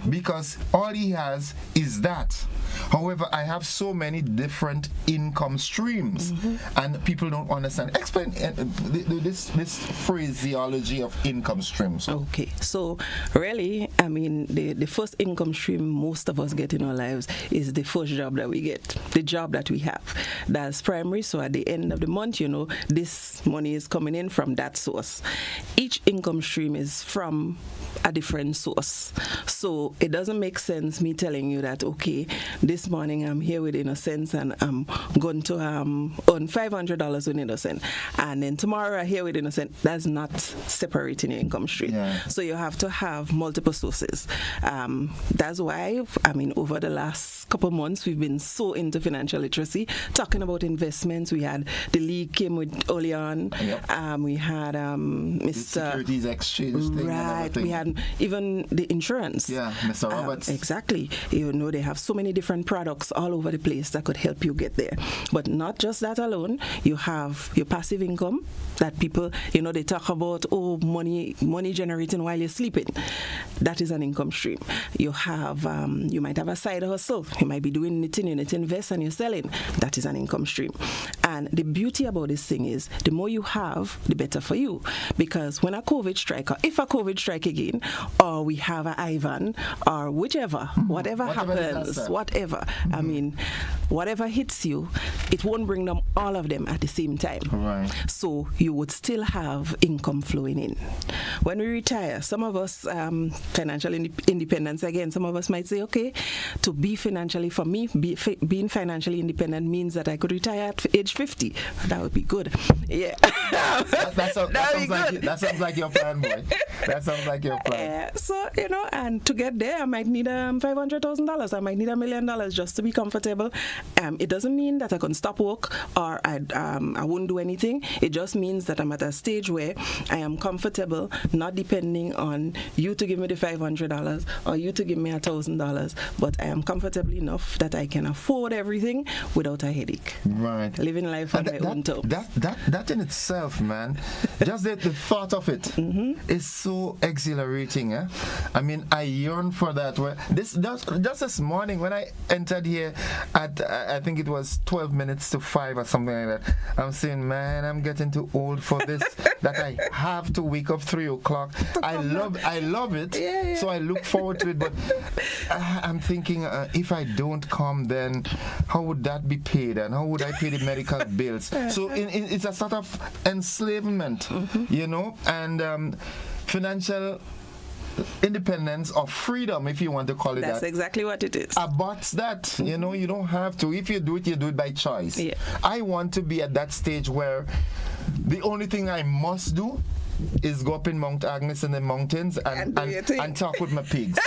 because all he has is that. However, I have so many different income streams, and people don't understand. Explain this phraseology of income streams. Okay, so really, I mean, the first income stream most of us get in our lives is the first job that we get, the job that we have. That's primary, so at the end of the month, this money is coming in from that source. Each income stream is from a different source. So it doesn't make sense me telling you that, okay, this morning I'm here with Innocence and I'm going to earn $500 with Innocent, and then tomorrow I'm here with Innocent. That's not separating your income stream. Yeah. So you have to have multiple sources. That's why, I mean, over the last couple months, we've been so into financial literacy, talking talking about investments, we had the league came with early on. Yep. We had the Securities Exchange thing. Right. We had even the insurance. Yeah, Mr. Roberts. Exactly. You know, they have so many different products all over the place that could help you get there. But not just that alone. You have your passive income that people, you know, they talk about, money generating while you're sleeping. That is an income stream. You have, you might have a side hustle. You might be doing knitting, you need to invest and you're selling. That is an income stream. And the beauty about this thing is the more you have, the better for you. Because when a COVID strike, or if a COVID strike again, or we have an Ivan, or whichever, whatever happens, whatever, I mean, whatever hits you, it won't bring them all of them at the same time. Right. So you would still have income flowing in. When we retire, some of us, financial independence, again, some of us might say, okay, to be financially, for me, being financially independent means that I could retire at age 50. That would be good. Yeah. That sounds like your plan, boy. That sounds like your plan. So, you know, and to get there, I might need $500,000. I might need $1 million just to be comfortable. It doesn't mean that I can stop work or I won't do anything. It just means that I'm at a stage where I am comfortable, not depending on you to give me the $500 or you to give me $1,000, but I am comfortable enough that I can afford everything without a headache. Right. Living life on my own terms. That in itself, man, just the thought of it is so exhilarating. Eh? I mean, I yearn for that. Just this morning when I entered here at, I think it was 12 minutes to 5 or something like that, I'm saying, man, I'm getting too old for this, that I have to wake up 3 o'clock. I love it, yeah. So I look forward to it, but I'm thinking, if I don't come, then how would that be paid, and how would I pay the medical bills? So it's a sort of enslavement, you know, and financial independence or freedom, if you want to call it that. That's exactly what it is. Aborts that, you know, you don't have to. If you do it by choice. Yeah. I want to be at that stage where the only thing I must do is go up in Mount Agnes in the mountains and talk with my pigs.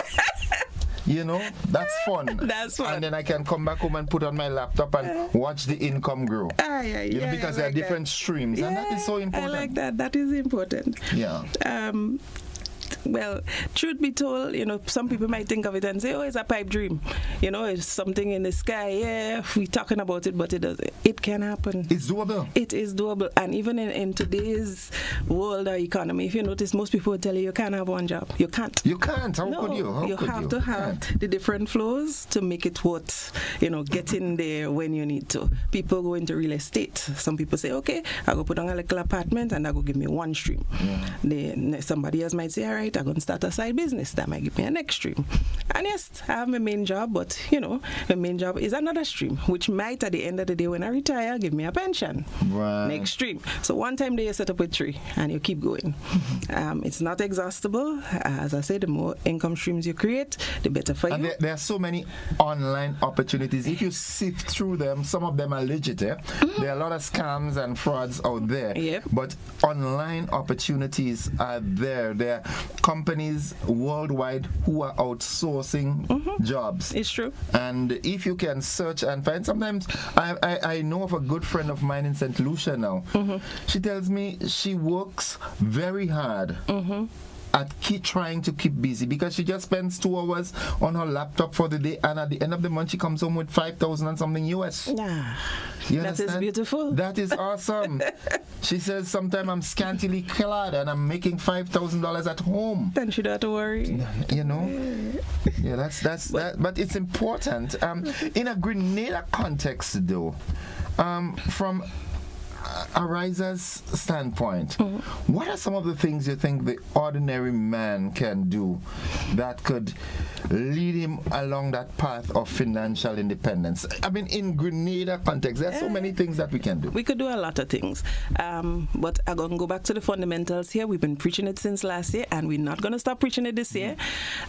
You know, that's fun. That's fun. And then I can come back home and put on my laptop and watch the income grow. You know, because there are different streams, and that is so important. I like that. That is important. Yeah. Well, truth be told, you know, some people might think of it and say, oh, it's a pipe dream. You know, it's something in the sky. Yeah, we're talking about it, but it can happen. It's doable. It is doable. And even in today's world or economy, if you notice, most people will tell you can't have one job. You can't. You can't. How could you? You have to have the different flows to make it worth, you know, getting there when you need to. People go into real estate. Some people say, okay, I go put on a little apartment and I go give me one stream. Yeah. Somebody else might say, all right, I'm going to start a side business. That might give me an next stream. And yes, I have my main job, but, you know, my main job is another stream, which might, at the end of the day, when I retire, give me a pension. Right. Next stream. So one time there you set up with 3 and you keep going. It's not exhaustible. As I said, the more income streams you create, the better for you. There are so many online opportunities. If you sift through them, some of them are legit. There are a lot of scams and frauds out there. Yep. But online opportunities are there. There are companies worldwide who are outsourcing jobs. It's true. And if you can search and find, sometimes I know of a good friend of mine in St. Lucia now. She tells me she works very hard at trying to keep busy, because she just spends 2 hours on her laptop for the day, and at the end of the month she comes home with 5,000 and something US. Yeah, you that understand? is beautiful. That is awesome. She says, sometimes I'm scantily clad and I'm making $5,000 at home. Then she don't have to worry. You know? Yeah, that's that. But it's important. In a Grenada context, though, from Ariza's standpoint, what are some of the things you think the ordinary man can do that could lead him along that path of financial independence? I mean, in Grenada context, there are so many things that we can do. We could do a lot of things. But I'm going to go back to the fundamentals here. We've been preaching it since last year, and we're not going to stop preaching it this year.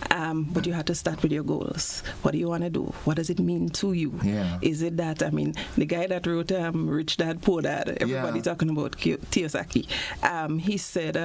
But you have to start with your goals. What do you want to do? What does it mean to you? Yeah. Is it that, I mean, the guy that wrote Rich Dad, Poor Dad, everybody talking about Kiyosaki, he said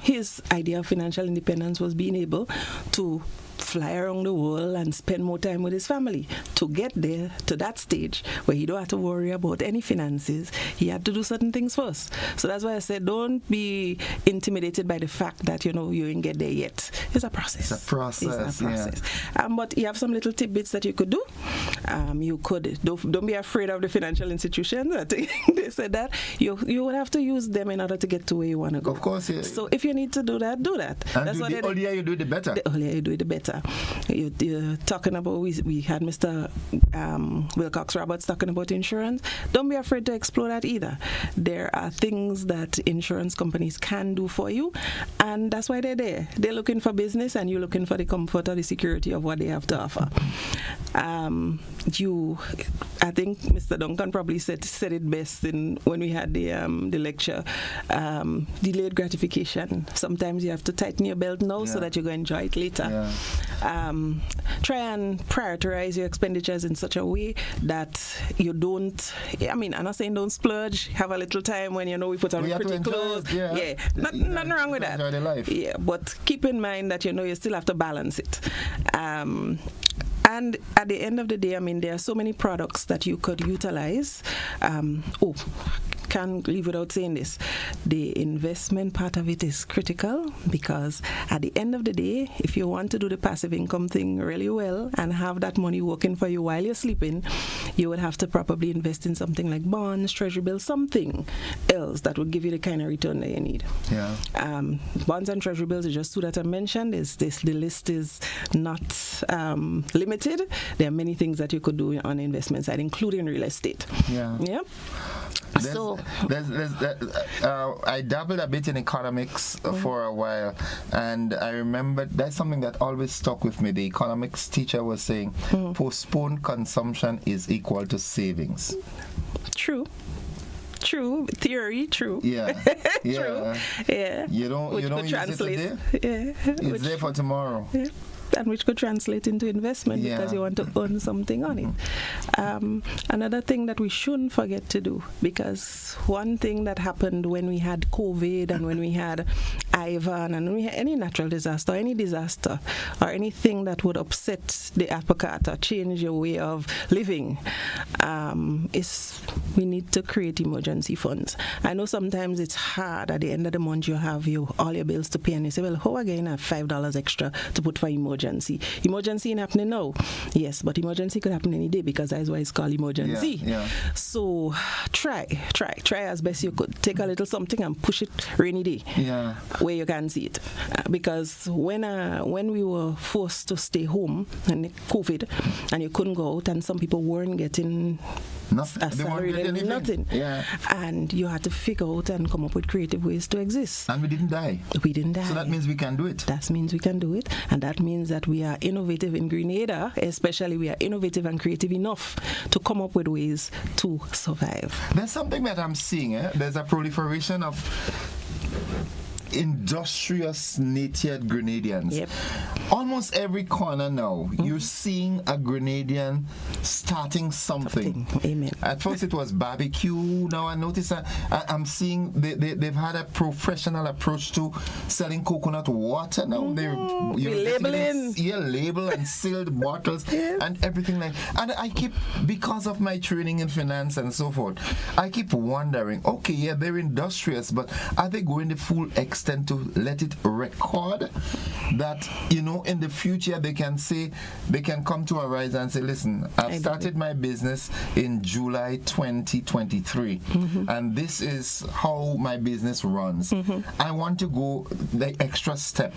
his idea of financial independence was being able to fly around the world and spend more time with his family. To get there, to that stage where he don't have to worry about any finances, he had to do certain things first. So that's why I said, don't be intimidated by the fact that, you ain't get there yet. It's a process. It's a process. Yeah. But you have some little tidbits that you could do. You could, don't be afraid of the financial institutions. I think they said that. You would have to use them in order to get to where you want to go. Of course, yeah. So if you need to do that, do that. And that's the earlier you do, the better. The earlier you do it, the better. You're talking about, we had Mr. Wilcox Roberts talking about insurance. Don't be afraid to explore that either. There are things that insurance companies can do for you, and that's why they're there. They're looking for business, and you're looking for the comfort or the security of what they have to offer. I think Mr. Duncan probably said it best when we had the lecture. Delayed gratification. Sometimes you have to tighten your belt now so that you go enjoy it later. Yeah. Try and prioritize your expenditures in such a way that you don't. I'm not saying don't splurge. Have a little time when we put on pretty clothes. Yeah. Nothing wrong with that. Enjoy the life. Yeah, but keep in mind that you still have to balance it. And at the end of the day, there are so many products that you could utilize. Can't leave without saying this. The investment part of it is critical, because at the end of the day, if you want to do the passive income thing really well and have that money working for you while you're sleeping, you would have to probably invest in something like bonds, treasury bills, something else that would give you the kind of return that you need. Yeah. Bonds and treasury bills are just two that I mentioned. The list is not limited. There are many things that you could do on the investment side, including real estate. Yeah. I dabbled a bit in economics for a while, and I remember that's something that always stuck with me. The economics teacher was saying, postponed consumption is equal to savings. True. Theory, true. Yeah. True. Yeah. You don't use translate. it today? Yeah. It's there for tomorrow. Yeah. And which could translate into investment because you want to earn something on it. Another thing that we shouldn't forget to do, because one thing that happened when we had COVID and when we had Ivan and when we had any natural disaster, any disaster, or anything that would upset the apple cart or change your way of living, is we need to create emergency funds. I know sometimes it's hard. At the end of the month, you have all your bills to pay, and you say, well, how again I have $5 extra to put for emergency? Emergency ain't happening now. Yes, but emergency could happen any day, because that's why it's called emergency. Yeah. So try as best you could. Take a little something and push it rainy day where you can see it. Because when we were forced to stay home and COVID, and you couldn't go out, and some people weren't getting a salary, nothing. Yeah. And you had to figure out and come up with creative ways to exist. And we didn't die. So that means we can do it. That means we can do it. And that means that we are innovative in Grenada, especially we are innovative and creative enough to come up with ways to survive. There's something that I'm seeing. There's a proliferation of industrious natured Grenadians. Yep. Almost every corner now, you're seeing a Grenadian starting something. Amen. At first it was barbecue. Now I notice I'm seeing they've had a professional approach to selling coconut water. Now labeling. Label and sealed bottles and everything like. And I keep, because of my training in finance and so forth, I keep wondering, okay, they're industrious, but are they going the full extent to let it record that, in the future they can come to Arise and say, listen, I've started my business in July 2023 and this is how my business runs. I want to go the extra step.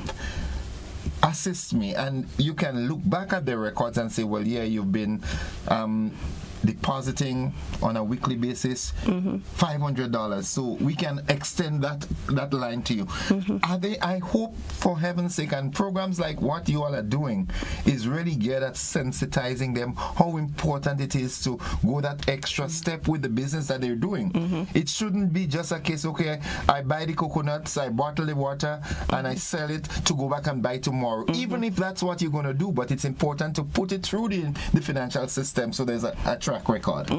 Assist me. And you can look back at the records and say, well, you've been depositing on a weekly basis $500, so we can extend that line to you. I hope, for heaven's sake, and programs like what you all are doing is really geared at sensitizing them how important it is to go that extra step with the business that they're doing. It shouldn't be just a case, okay, I buy the coconuts, I bottle the water, and I sell it to go back and buy tomorrow. Even if that's what you're going to do, but it's important to put it through the financial system, so there's a track record.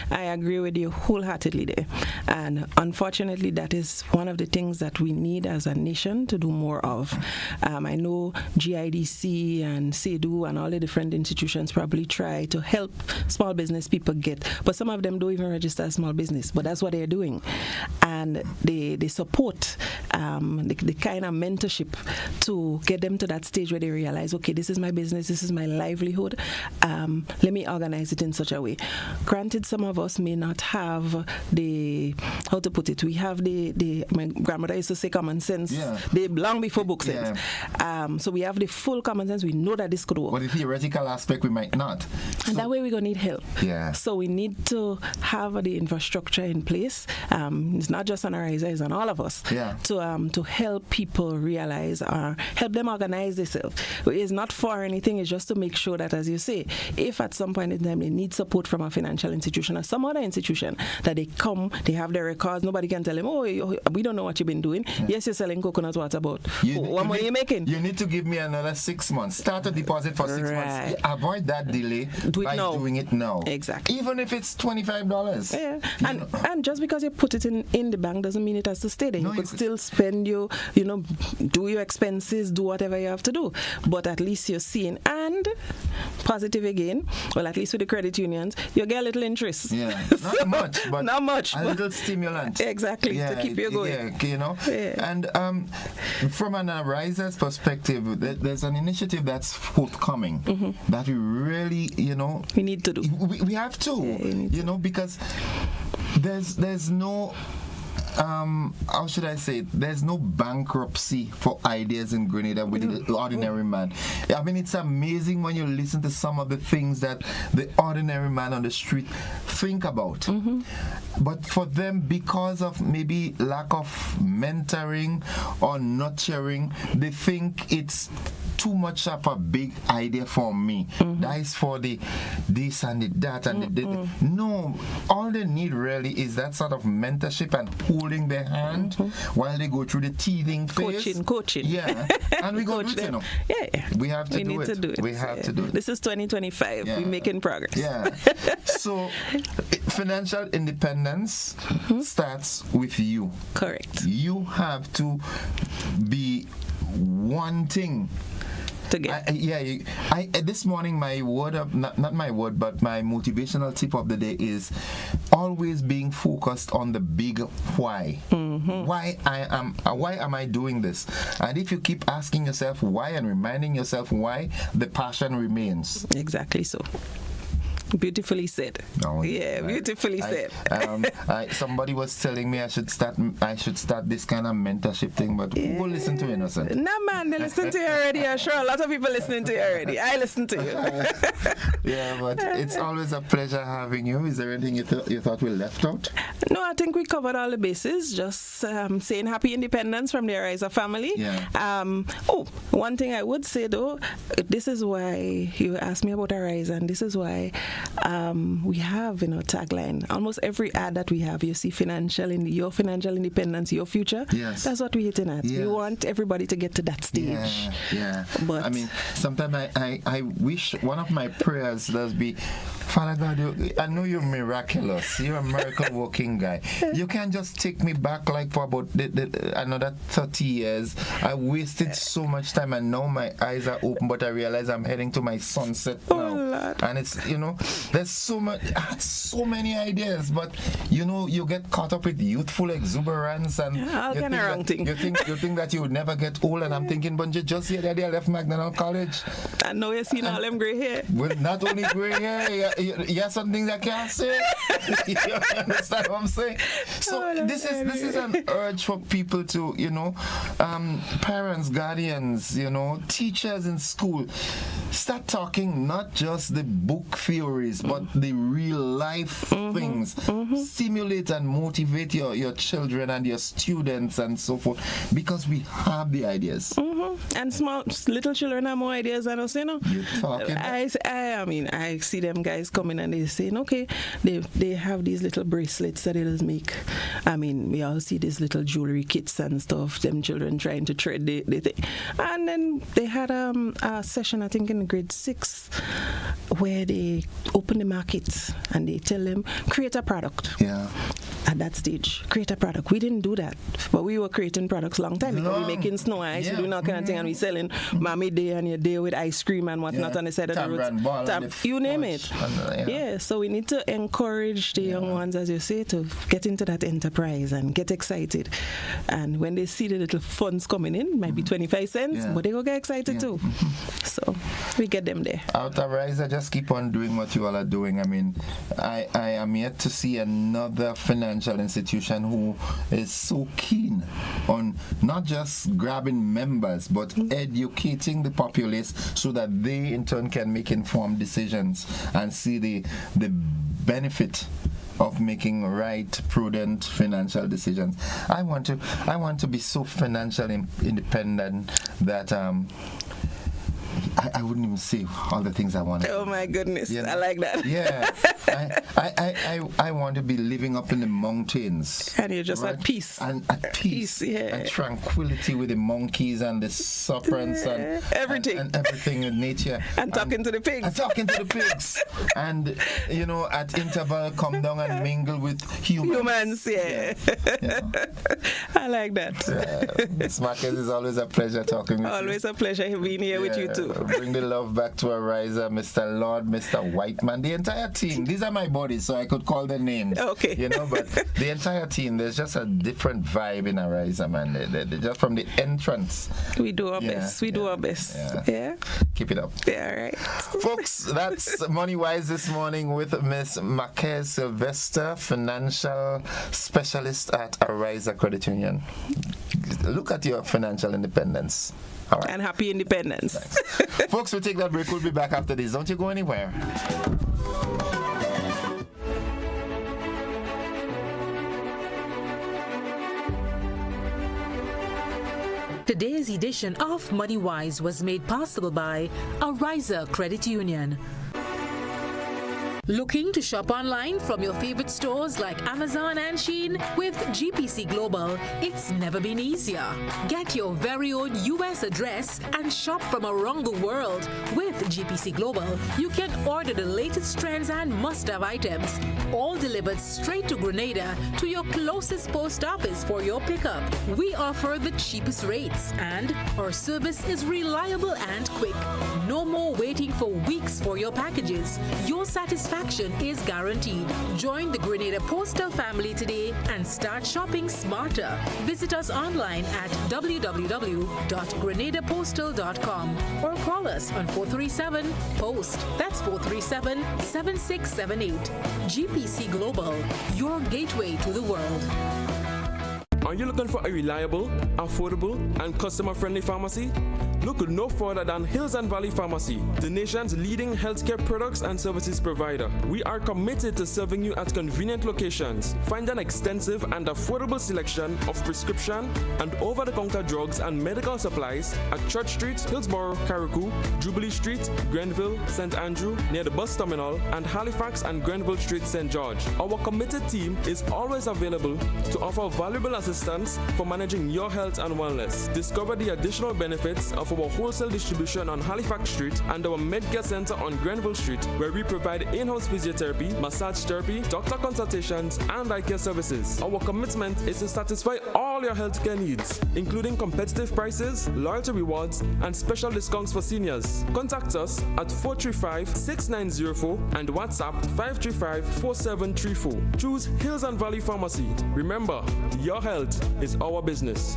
I agree with you wholeheartedly there. And unfortunately, that is one of the things that we need as a nation to do more of. I know GIDC and SEDU and all the different institutions probably try to help small business people get, but some of them don't even register as small business, but that's what they're doing. And they support the kind of mentorship to get them to that stage where they realize, okay, this is my business, this is my livelihood, let me organize it in such a way. Granted, some of us may not have the, how to put it, we have my grandmother used to say common sense, they long before book sense. So we have the full common sense, we know that this could work. But the theoretical aspect we might not. And that way we're going to need help. So we need to have the infrastructure in place. It's not just on Arise, it's on all of us to help people realize or help them organize themselves. It's not for anything, it's just to make sure that, as you say, if at some point in time they need support from a financial institution or some other institution, that they come, they have their records, nobody can tell them, oh, we don't know what you've been doing. Yes, you're selling coconut water, but what money are you making? You need to give me another 6 months. Start a deposit for 6 months. Avoid that delay by doing it now. Exactly. Even if it's $25. And just because you put it in the bank doesn't mean it has to stay there. You could still spend do your expenses, do whatever you have to do. But at least you're seeing, and positive again, well, at least with the credit unions, you get a little interest. Not much, but not much, a little stimulant. Exactly, to keep you going. And from an Arises perspective, there's an initiative that's forthcoming that we really, we need to do. We have to, because there's no how should I say it? There's no bankruptcy for ideas in Grenada with the ordinary man. I mean, it's amazing when you listen to some of the things that the ordinary man on the street think about. But for them, because of maybe lack of mentoring or nurturing, they think it's too much of a big idea for me. That is for the this and the that and the no. All they need really is that sort of mentorship and holding their hand while they go through the teething phase. Coaching. Yeah, and we go through it. We have to do it. We have to do it. This is 2025. We're making progress. So financial independence starts with you. Correct. You have to be wanting to get. This morning my word of not my word, but my motivational tip of the day is always being focused on the big why. Why am I doing this? And if you keep asking yourself why and reminding yourself why, the passion remains. Exactly so. Beautifully said. Beautifully said. Somebody was telling me I should start this kind of mentorship thing, but who will listen to Innocent? No, man, they listen to you already. I'm sure a lot of people listening to you already. I listen to you. But it's always a pleasure having you. Is there anything you thought we left out? No, I think we covered all the bases. Just saying happy independence from the Ariza family. One thing I would say though, this is why you asked me about Ariza, and this is why we have in our tagline almost every ad that we have, you see your financial independence, your future. That's what we're hitting at. We want everybody to get to that stage. But I mean, sometimes I wish one of my prayers does be, Father God, I know you're miraculous. You're a miracle working guy. You can't just take me back like for about another 30 years. I wasted so much time and now my eyes are open, but I realize I'm heading to my sunset now. And it's, there's so many ideas, but you get caught up with youthful exuberance and you think that you would never get old, and I'm thinking, but you just hear that they left McDonald College. I know you've seen all them gray hair. Well, not only gray hair, you have some things I can't say. You understand what I'm saying? So this is an urge for people to, parents, guardians, teachers in school, start talking not just the book theories, but the real life things. Stimulate and motivate your children and your students and so forth, because we have the ideas. And little children have more ideas than us, You're talking. I mean, I see them guys coming and they're saying, okay, they have these little bracelets that they just make. I mean, we all see these little jewelry kits and stuff, them children trying to thread the thing. And then they had a session, I think in grade 6, where they open the markets and they tell them, create a product. Yeah. At that stage, create a product. We didn't do that, but we were creating products long time because we're making snow ice, we're doing all kind of thing, and we're selling Mommy Day and your day with ice cream and whatnot on the side of the road. You name it. Yeah, so we need to encourage the young ones, as you say, to get into that enterprise and get excited. And when they see the little funds coming in, might be 25 cents, but they will get excited too. So we get them there. Out of Rise, I just keep on doing what you all are doing. I mean, I am yet to see another financial institution who is so keen on not just grabbing members, but educating the populace so that they in turn can make informed decisions and see the benefit of making right, prudent financial decisions. I want to be so financially independent that I wouldn't even say all the things I want. Oh my goodness, you know? I like that. Yeah, I want to be living up in the mountains. And you're just at peace. And at peace, and tranquility with the monkeys and the serpents and everything. And everything in nature. And talking to the pigs. And talking to the pigs. And, you know, at interval, come down and mingle with humans. Yeah. I like that. Miss Marquez, it's always a pleasure talking with you. Always a pleasure being here with you too. Bring the love back to Ariza, Mr. Lord, Mr. Whiteman, the entire team. These are my buddies, so I could call their names. Okay. You know, but the entire team, there's just a different vibe in Ariza, man. They're just from the entrance. We do our best. We do our best. Yeah. Keep it up. Yeah, all right. Folks, that's Money Wise this morning with Miss Marquez Sylvester, financial specialist at Ariza Credit Union. Look at your financial independence. All right. And happy independence. Folks, we'll take that break. We'll be back after this. Don't you go anywhere. Today's edition of Money Wise was made possible by Ariza Credit Union. Looking to shop online from your favorite stores like Amazon and Shein? With GPC Global, it's never been easier. Get your very own US address and shop from around the world. With GPC Global, you can order the latest trends and must-have items, all delivered straight to Grenada to your closest post office for your pickup. We offer the cheapest rates, and our service is reliable and quick. No more waiting for weeks for your packages. Your satisfaction is guaranteed. Join the Grenada Postal family today and start shopping smarter. Visit us online at www.grenadapostal.com or call us on 437-POST. That's 437-7678. GPC Global, your gateway to the world. Are you looking for a reliable, affordable, and customer-friendly pharmacy? Look no further than Hills and Valley Pharmacy, the nation's leading healthcare products and services provider. We are committed to serving you at convenient locations. Find an extensive and affordable selection of prescription and over-the-counter drugs and medical supplies at Church Street, Hillsborough, Carriacou, Jubilee Street, Grenville, St. Andrew, near the bus terminal, and Halifax and Grenville Street, St. George. Our committed team is always available to offer valuable assistance for managing your health and wellness. Discover the additional benefits of our wholesale distribution on Halifax Street and our Medcare Center on Grenville Street, where we provide in-house physiotherapy, massage therapy, doctor consultations, and eye care services. Our commitment is to satisfy all your healthcare needs, including competitive prices, loyalty rewards, and special discounts for seniors. Contact us at 435-6904 and WhatsApp 535-4734. Choose Hills and Valley Pharmacy. Remember, your health is our business.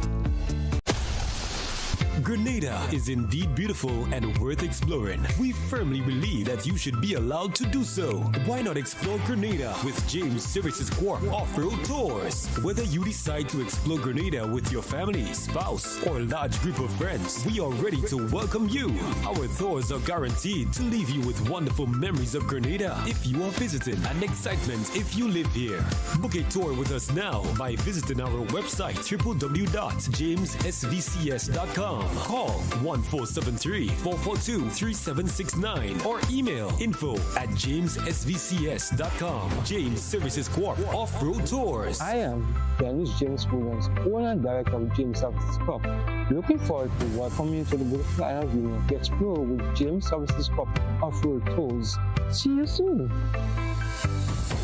Grenada is indeed beautiful and worth exploring. We firmly believe that you should be allowed to do so. Why not explore Grenada with James Services Corp Off-Road Tours? Whether you decide to explore Grenada with your family, spouse, or large group of friends, we are ready to welcome you. Our tours are guaranteed to leave you with wonderful memories of Grenada if you are visiting and excitement if you live here. Book a tour with us now by visiting our website www.jamessvcs.com. Call 1473-442-3769 or email info@jamessvcs.com. James Services Corp Off-Road Tours. I am Dennis James Williams, owner and director of James Services Corp. Looking forward to welcoming you to the beautiful island of Union to explore with James Services Cup Off-Road Tours. See you soon.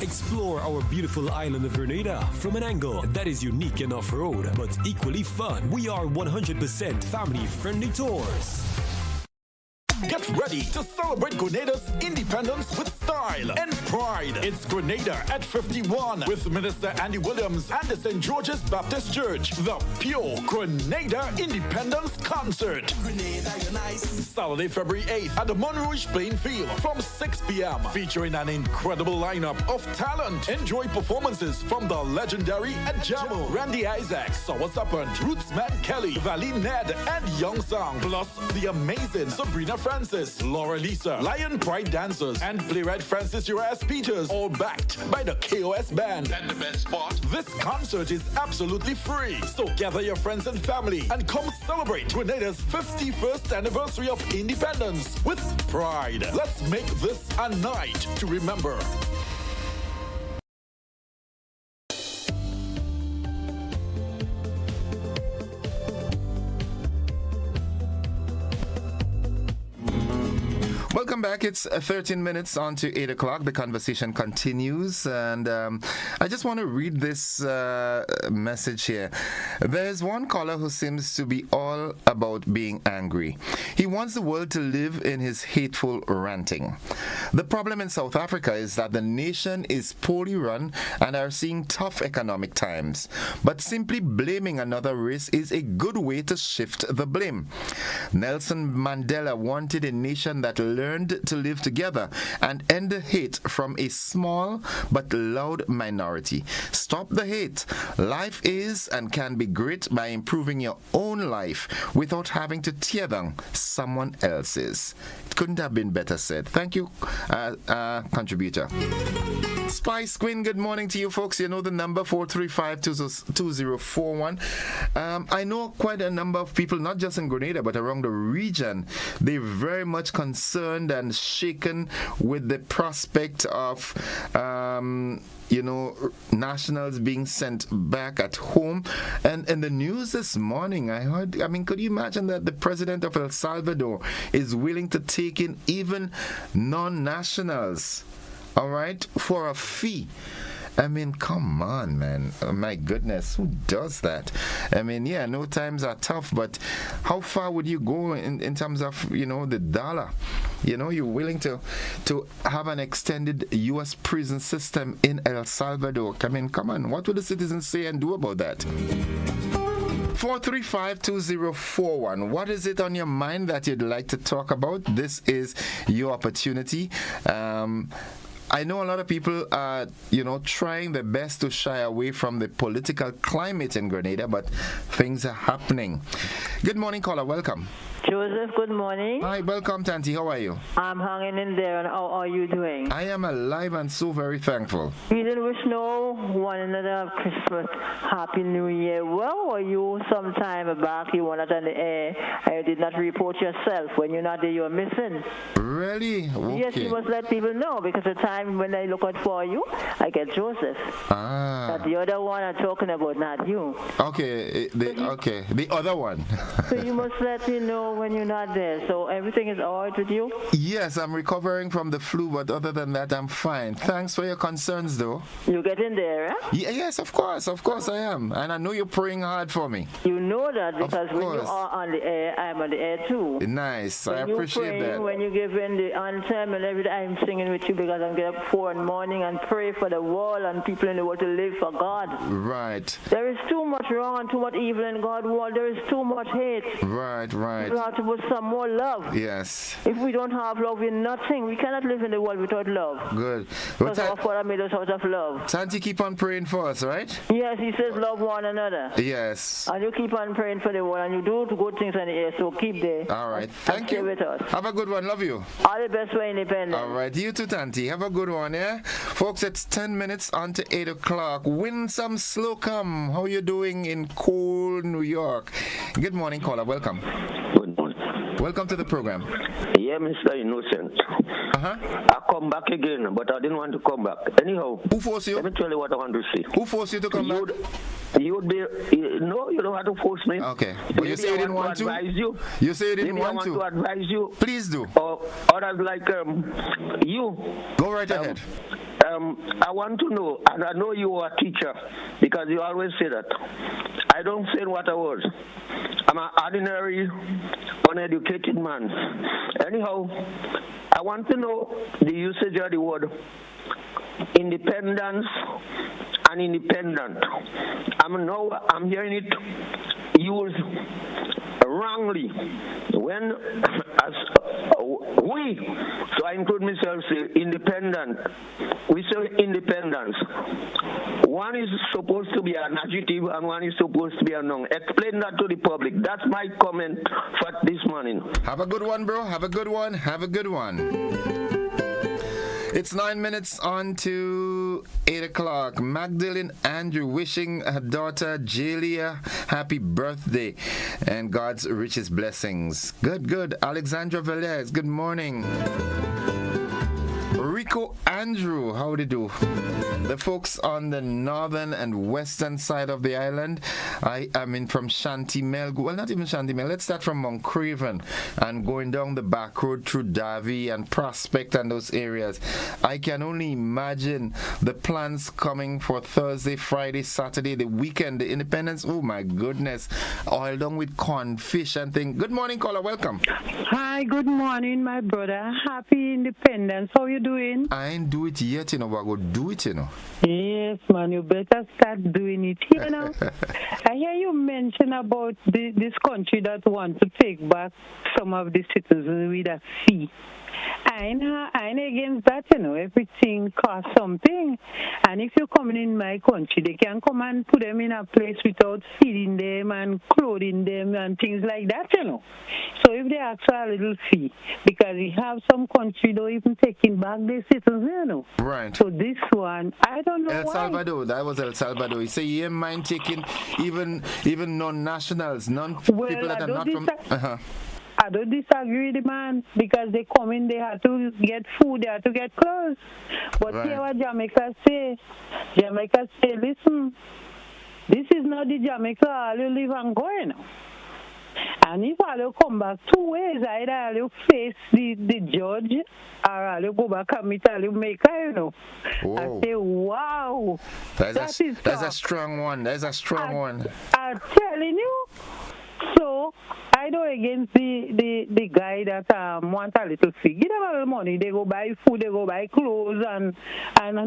Explore our beautiful island of Grenada from an angle that is unique and off-road, but equally fun. We are 100% family-friendly tours. Get ready to celebrate Grenada's independence with style and pride. It's Grenada at 51 with Minister Andy Williams and the St. George's Baptist Church. The Pure Grenada Independence Concert. Grenada, you're nice. Saturday, February 8th at the Monrouge playing field from 6 p.m. Featuring an incredible lineup of talent. Enjoy performances from the legendary Adjamo, Randy Isaacs, Sour Serpent, Rootsman Kelly, Valley Ned, and Young Sang. Plus the amazing Sabrina Francis, Laura Lisa, Lion Pride Dancers, and playwright Francis Urias Peters, all backed by the KOS Band. And the best part, this concert is absolutely free. So gather your friends and family and come celebrate Grenada's 51st anniversary of independence with pride. Let's make this a night to remember. Welcome back. It's 13 minutes on to 8 o'clock. The conversation continues, and I just want to read this message here. There's one caller who seems to be all about being angry. He wants the world to live in his hateful ranting. The problem in South Africa is that the nation is poorly run and are seeing tough economic times. But simply blaming another race is a good way to shift the blame. Nelson Mandela wanted a nation that learned to live together and end the hate from a small but loud minority. Stop the hate. Life is and can be great by improving your own life without having to tear down someone else's. It couldn't have been better said. Thank you, contributor. Spice Queen, good morning to you folks. You know the number 435-2041. I know quite a number of people, not just in Grenada, but around the region. They're very much concerned and shaken with the prospect of nationals being sent back at home. And in the news this morning, I heard, could you imagine that the president of El Salvador is willing to take in even non-nationals, all right, for a fee? Come on, man. Oh, my goodness, who does that? No, times are tough, but how far would you go in terms of, the dollar? You're willing to have an extended U.S. prison system in El Salvador. Come on. What would the citizens say and do about that? 435-2041. What is it on your mind that you'd like to talk about? This is your opportunity. I know a lot of people are, trying their best to shy away from the political climate in Grenada, but things are happening. Good morning, caller. Welcome. Joseph, good morning. Hi, welcome, Tanti. How are you? I'm hanging in there, and how are you doing? I am alive and so very thankful. We didn't wish one another Christmas, Happy New Year. Well, were you sometime back, you were not on the air, and you did not report yourself. When you're not there, you're missing. Really? Okay. Yes, you must let people know, because the time when I look out for you, I get Joseph. That's the other one I'm talking about, not you. Okay, the other one. So you must let me know when you're not there. So everything is all right with you? Yes, I'm recovering from the flu, but other than that, I'm fine. Thanks for your concerns, though. You get in there, eh? Yes, of course I am. And I know you're praying hard for me. You know that, because when you are on the air, I'm on the air too. Nice, when I appreciate that. When you give in the anthem and everything, I'm singing with you, because I'm getting up 4 in the morning and pray for the world and people in the world to live for God. Right. There is too much wrong and too much evil in God's world. There is too much hate. Right. We have to put some more love. Yes. If we don't have love, we're nothing. We cannot live in the world without love. Good. Because our Father made us out of love. Santi, keep on praying for us, right? Yes, he says love one another. Yes. And you keep on praying for the world, and you do good things in the air, so keep there. All right. Thank you. With us. Have a good one. Love you. All the best for independence. All right. You too, Tanti. Have a good one, yeah? Folks, it's 10 minutes on to 8 o'clock. Win some Slocum. How you doing in cold New York? Good morning, caller. Welcome. Good morning. Welcome to the program. Yeah, Mr. Innocent. I come back again, but I didn't want to come back. Anyhow, who forced you? Let me tell you what I want to say. Who forced you to come back? You would be, no, you don't have to force me. Okay. But you say you didn't want to? Advise you. You say you didn't Maybe want to advise you. Please do. Or others like you. Go right ahead. I want to know, and I know you are a teacher, because you always say that. I don't say what I was. I'm an ordinary, uneducated man. Anyhow, I want to know the usage of the word independence and independent. I'm hearing it used wrongly when we, so I include myself, say independent. We say independence. One is supposed to be an adjective and one is supposed to be a noun. Explain that to the public. That's my comment for this morning. Have a good one, bro. Have a good one. Have a good one. It's 9 minutes on to 8 o'clock. Magdalene Andrew wishing her daughter Jalia happy birthday and God's richest blessings. Good. Alexandra Velez, good morning. Rico Andrew, how do you do? The folks on the northern and western side of the island, I mean from Shantimel, well, not even Shantimel, let's start from Mount Craven and going down the back road through Davie and Prospect and those areas. I can only imagine the plans coming for Thursday, Friday, Saturday, the weekend, the Independence. Oh my goodness, all done with corn, fish and things. Good morning, caller, welcome. Hi, good morning, my brother. Happy Independence. How you doing? I ain't do it yet, but I go do it, Yes, man, you better start doing it, I hear you mention about this country that want to take back some of the citizens with a fee. I ain't against that, everything costs something. And if you're coming in my country, they can come and put them in a place without feeding them and clothing them and things like that, So if they ask for a little fee, because we have some country don't even taking back their citizens, Right. So this one, I don't know El Salvador, that was El Salvador. He said he ain't mind taking even non-nationals, people that are not from... I don't disagree with the man because they come in, they have to get food, they have to get clothes. But right. Hear what Jamaica say, listen, this is not the Jamaica all you live and go, And if I'll come back two ways, either I'll face the judge or I'll go back and meet I'll make Whoa. I say, wow. That's a strong one. That's a strong one. I'm telling you. So I go against the guy that want a little fee. Give them a little money. They go buy food, they go buy clothes and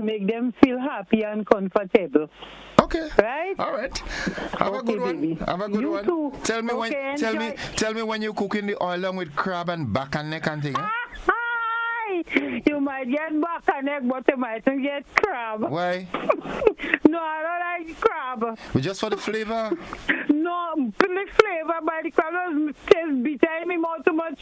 make them feel happy and comfortable. Okay. Right? All right. Have a good one. Baby. Have a good you one. Too. Tell me okay, tell me when you're cooking the oil along with crab and back and neck and thing. You might get back and neck, but you might not get crab. Why? No, I don't like crab. Just for the flavor? No, the flavor by the crab tastes bitter in my mouth too much.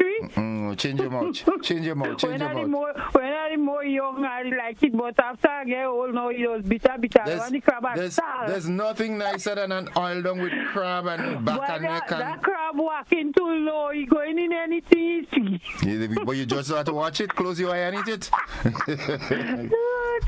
Change your mouth. Change your mouth. When I'm more young, I like it, but after I get old now, it was bitter. I want the crab and salt. There's nothing nicer than an oil done with crab and back and neck. That crab walking too low, he going in anything easy. But you just have to watch it, close your eye and eat it.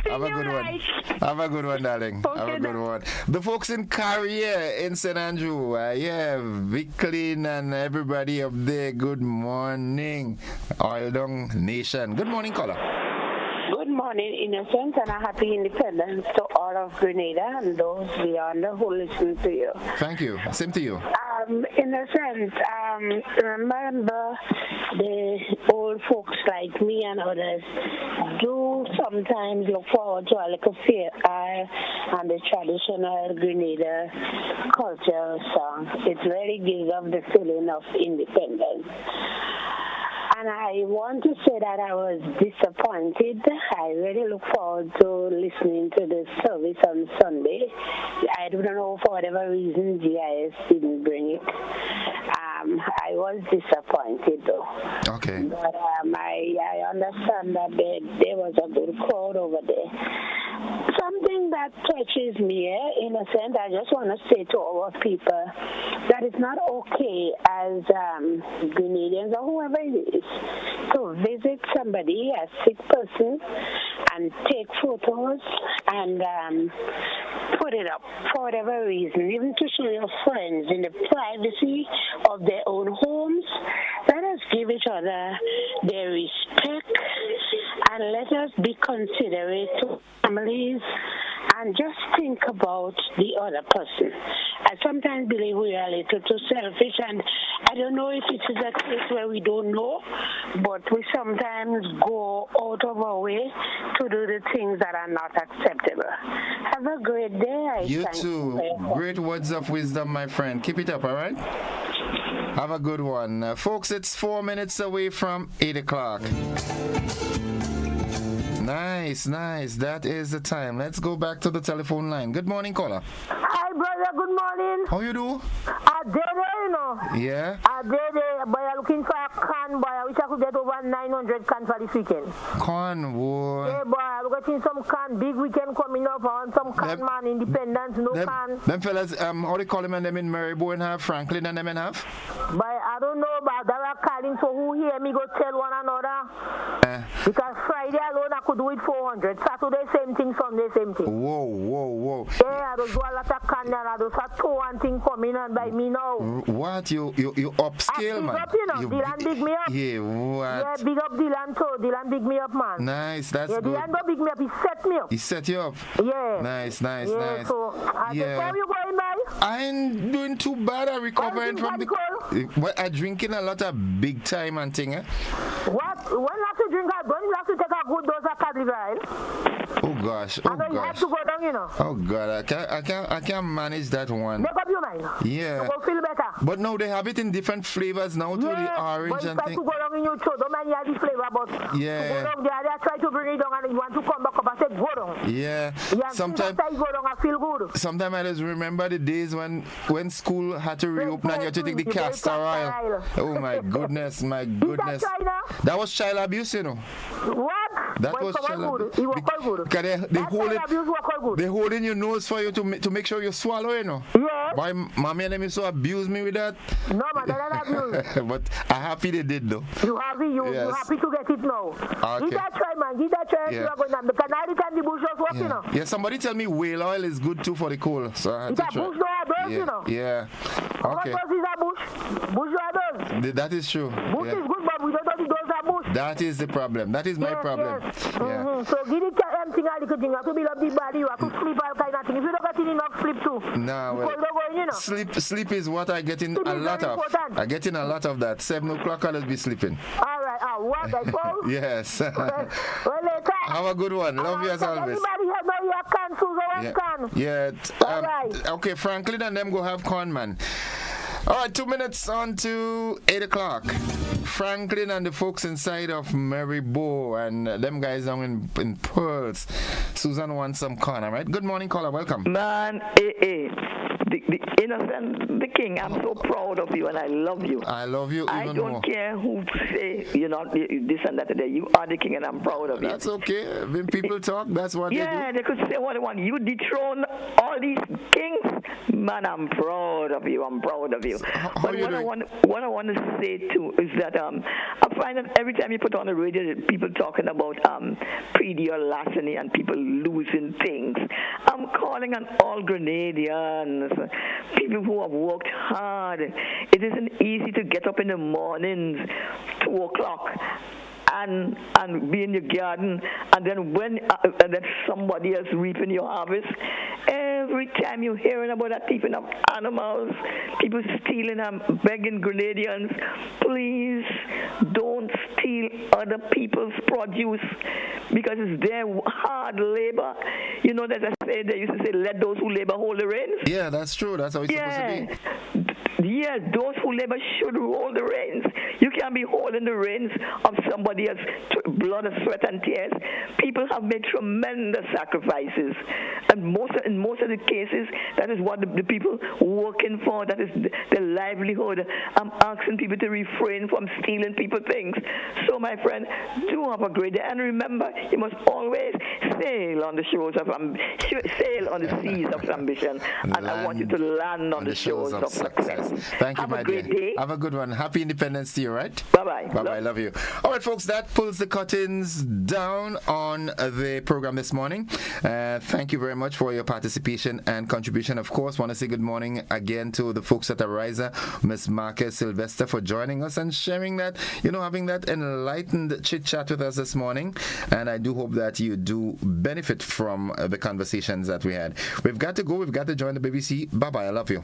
Have a good one. Have a good one, darling. Okay, have a good one. The folks in Carrier in St. Andrew, Vicklin and everybody up there, good morning. Oil Dung Nation. Good morning, caller. Good morning, Innocent, and a happy independence to all of Grenada and those beyond who listen to you. Thank you. Same to you. Innocent, remember the old folks like me and others do sometimes look forward to a little fair and the traditional Grenada culture song. It really gives them the feeling of independence. And I want to say that I was disappointed. I really look forward to listening to the service on Sunday. I don't know, for whatever reason, GIS didn't bring it. I was disappointed though. Okay. But I understand that there was a good crowd over there. Something that touches me, in a sense, I just want to say to our people that it's not okay as Grenadians or whoever it is to visit somebody, a sick person, and take photos and put it up for whatever reason, even to show your friends in the privacy of their own homes. Let us give each other their respect and let us be considerate to families and just think about the other person. I sometimes believe we are a little too selfish, and I don't know if it is a case where we don't know, but we sometimes go out of our way to do the things that are not acceptable. Have a great day. You too. Great words of wisdom, my friend. Keep it up, all right? Have a good one. Folks, it's 4 minutes away from 8 o'clock. Nice. That is the time. Let's go back to the telephone line. Good morning, caller. Hi, brother. Good morning. How you do? I did it, you know. Yeah? I did it, but I'm looking for a can, boy. I wish I could get over 900 cans for this weekend. Can, boy. Yeah, boy. I'm getting some can. Big weekend coming up. I want some can, man. Independence, no can. Them fellas, how they call them and them in Maribor and have Franklin and them and have? But I don't know, but they are calling for who hear me go tell one another. Because Friday alone I could do it 400. Saturday same thing, Sunday same thing. Whoa. Yeah, I do a lot of can and I do two one thing coming on by me now. What? You upscale, man. Up, you know. Dylan big me up. Yeah, what? Yeah, big up Dylan too. Dylan big me up, man. Nice, that's yeah, good. Dylan don't big me up, he set me up. He set you up? Yeah. Nice. Yeah, so I said, how you going, man? I ain't doing too bad. I'm recovering from the... Well, I'm drinking a lot of big time and thing, eh? What? When last you drink, don't you have to take a good dose of Cadrival? Oh gosh. I know you have to go down, you know. Oh God, I can't manage that one. Make up your mind. Yeah. You go feel better. But now they have it in different flavors now, to the orange and thing. But you try to go down in your throat. Don't mind you have the flavor, but yeah. To go down there, they try to bring it down and you want to come back up and say, go down. Yeah. Sometimes you go down and feel good. Sometimes I just remember the days when school had to reopen and you had to take the castor oil. Oh my goodness. That was child abuse, you know. What? That was child abuse. They hold in your nose for you to make sure you swallow, you know. Yes. Why mommy and them used to abuse me with that? No, but they don't abuse. But I'm happy they did though. You happy? You happy to get it now? Okay. Give that try, man. Give that try. Yeah. You are going to, because now the time the bush was working, you know. Yeah, somebody tell me whale oil is good too for the cold. So I had to try. Bush don't have those, you know. Yeah. Okay. What is a bush? Bush don't have those. That is true. Bush is good, but we don't know those are bush. That is the problem. That is my problem. Yes. Yeah. Mm-hmm. So give it everything, all the thing. You have to build up the body. You have to sleep all kind of thing. If you don't get enough sleep too. No, well, sleep is what I get in a lot of. I get in a lot of that. 7 o'clock I'll be sleeping. All right. What I suppose? Yes. Well, later. Have a good one. Love you as always. Everybody has no your can, Susan can. Yeah. All right. Okay, Franklin and them go have con, man. All right, 2 minutes on to 8 o'clock. Franklin and the folks inside of Maribor and them guys down in Pearls. Susan wants some corn, all right? Good morning, caller. Welcome. Man, the innocent, the king, I'm so proud of you and I love you. I love you even more. I don't care who say, you know, this and that today. You are the king and I'm proud of you. That's okay. When people talk, that's what they do. Yeah, they could say what they want. You dethrone all these kings. Man, I'm proud of you. I'm proud of you. But what I want to say too is that I find that every time you put on the radio, people talking about pre-deal larceny and people losing things. I'm calling on all Grenadians, people who have worked hard. It isn't easy to get up in the mornings, 2 o'clock. And be in your garden, and then when somebody else reaping your harvest. Every time you're hearing about that thieving of animals, people stealing and begging Grenadians, please don't steal other people's produce because it's their hard labor. You know, that they used to say, let those who labor hold the reins. Yeah, that's true. That's how it's supposed to be. Yeah, those who labor should hold the reins. You can't be holding the reins of somebody else's blood, sweat, and tears. People have made tremendous sacrifices, and most of the cases, that is what the people working for, that is their livelihood. I'm asking people to refrain from stealing people's things. So, my friend, do have a great day. And remember, you must always sail on the shores of sail on the seas of ambition. And I want you to land on the shores of success. Thank you, have my a great dear. day. Have a good one. Happy Independence to you, right? Bye-bye. Bye-bye. Love you. All right, folks, that pulls the curtains down on the program this morning. Thank you very much for your participation and contribution. Of course, want to say good morning again to the folks at Ariza, Miss Marcus Sylvester, for joining us and sharing that, having that enlightened chit-chat with us this morning. And I do hope that you do benefit from the conversations that we had. We've got to go. We've got to join the BBC. Bye-bye. I love you.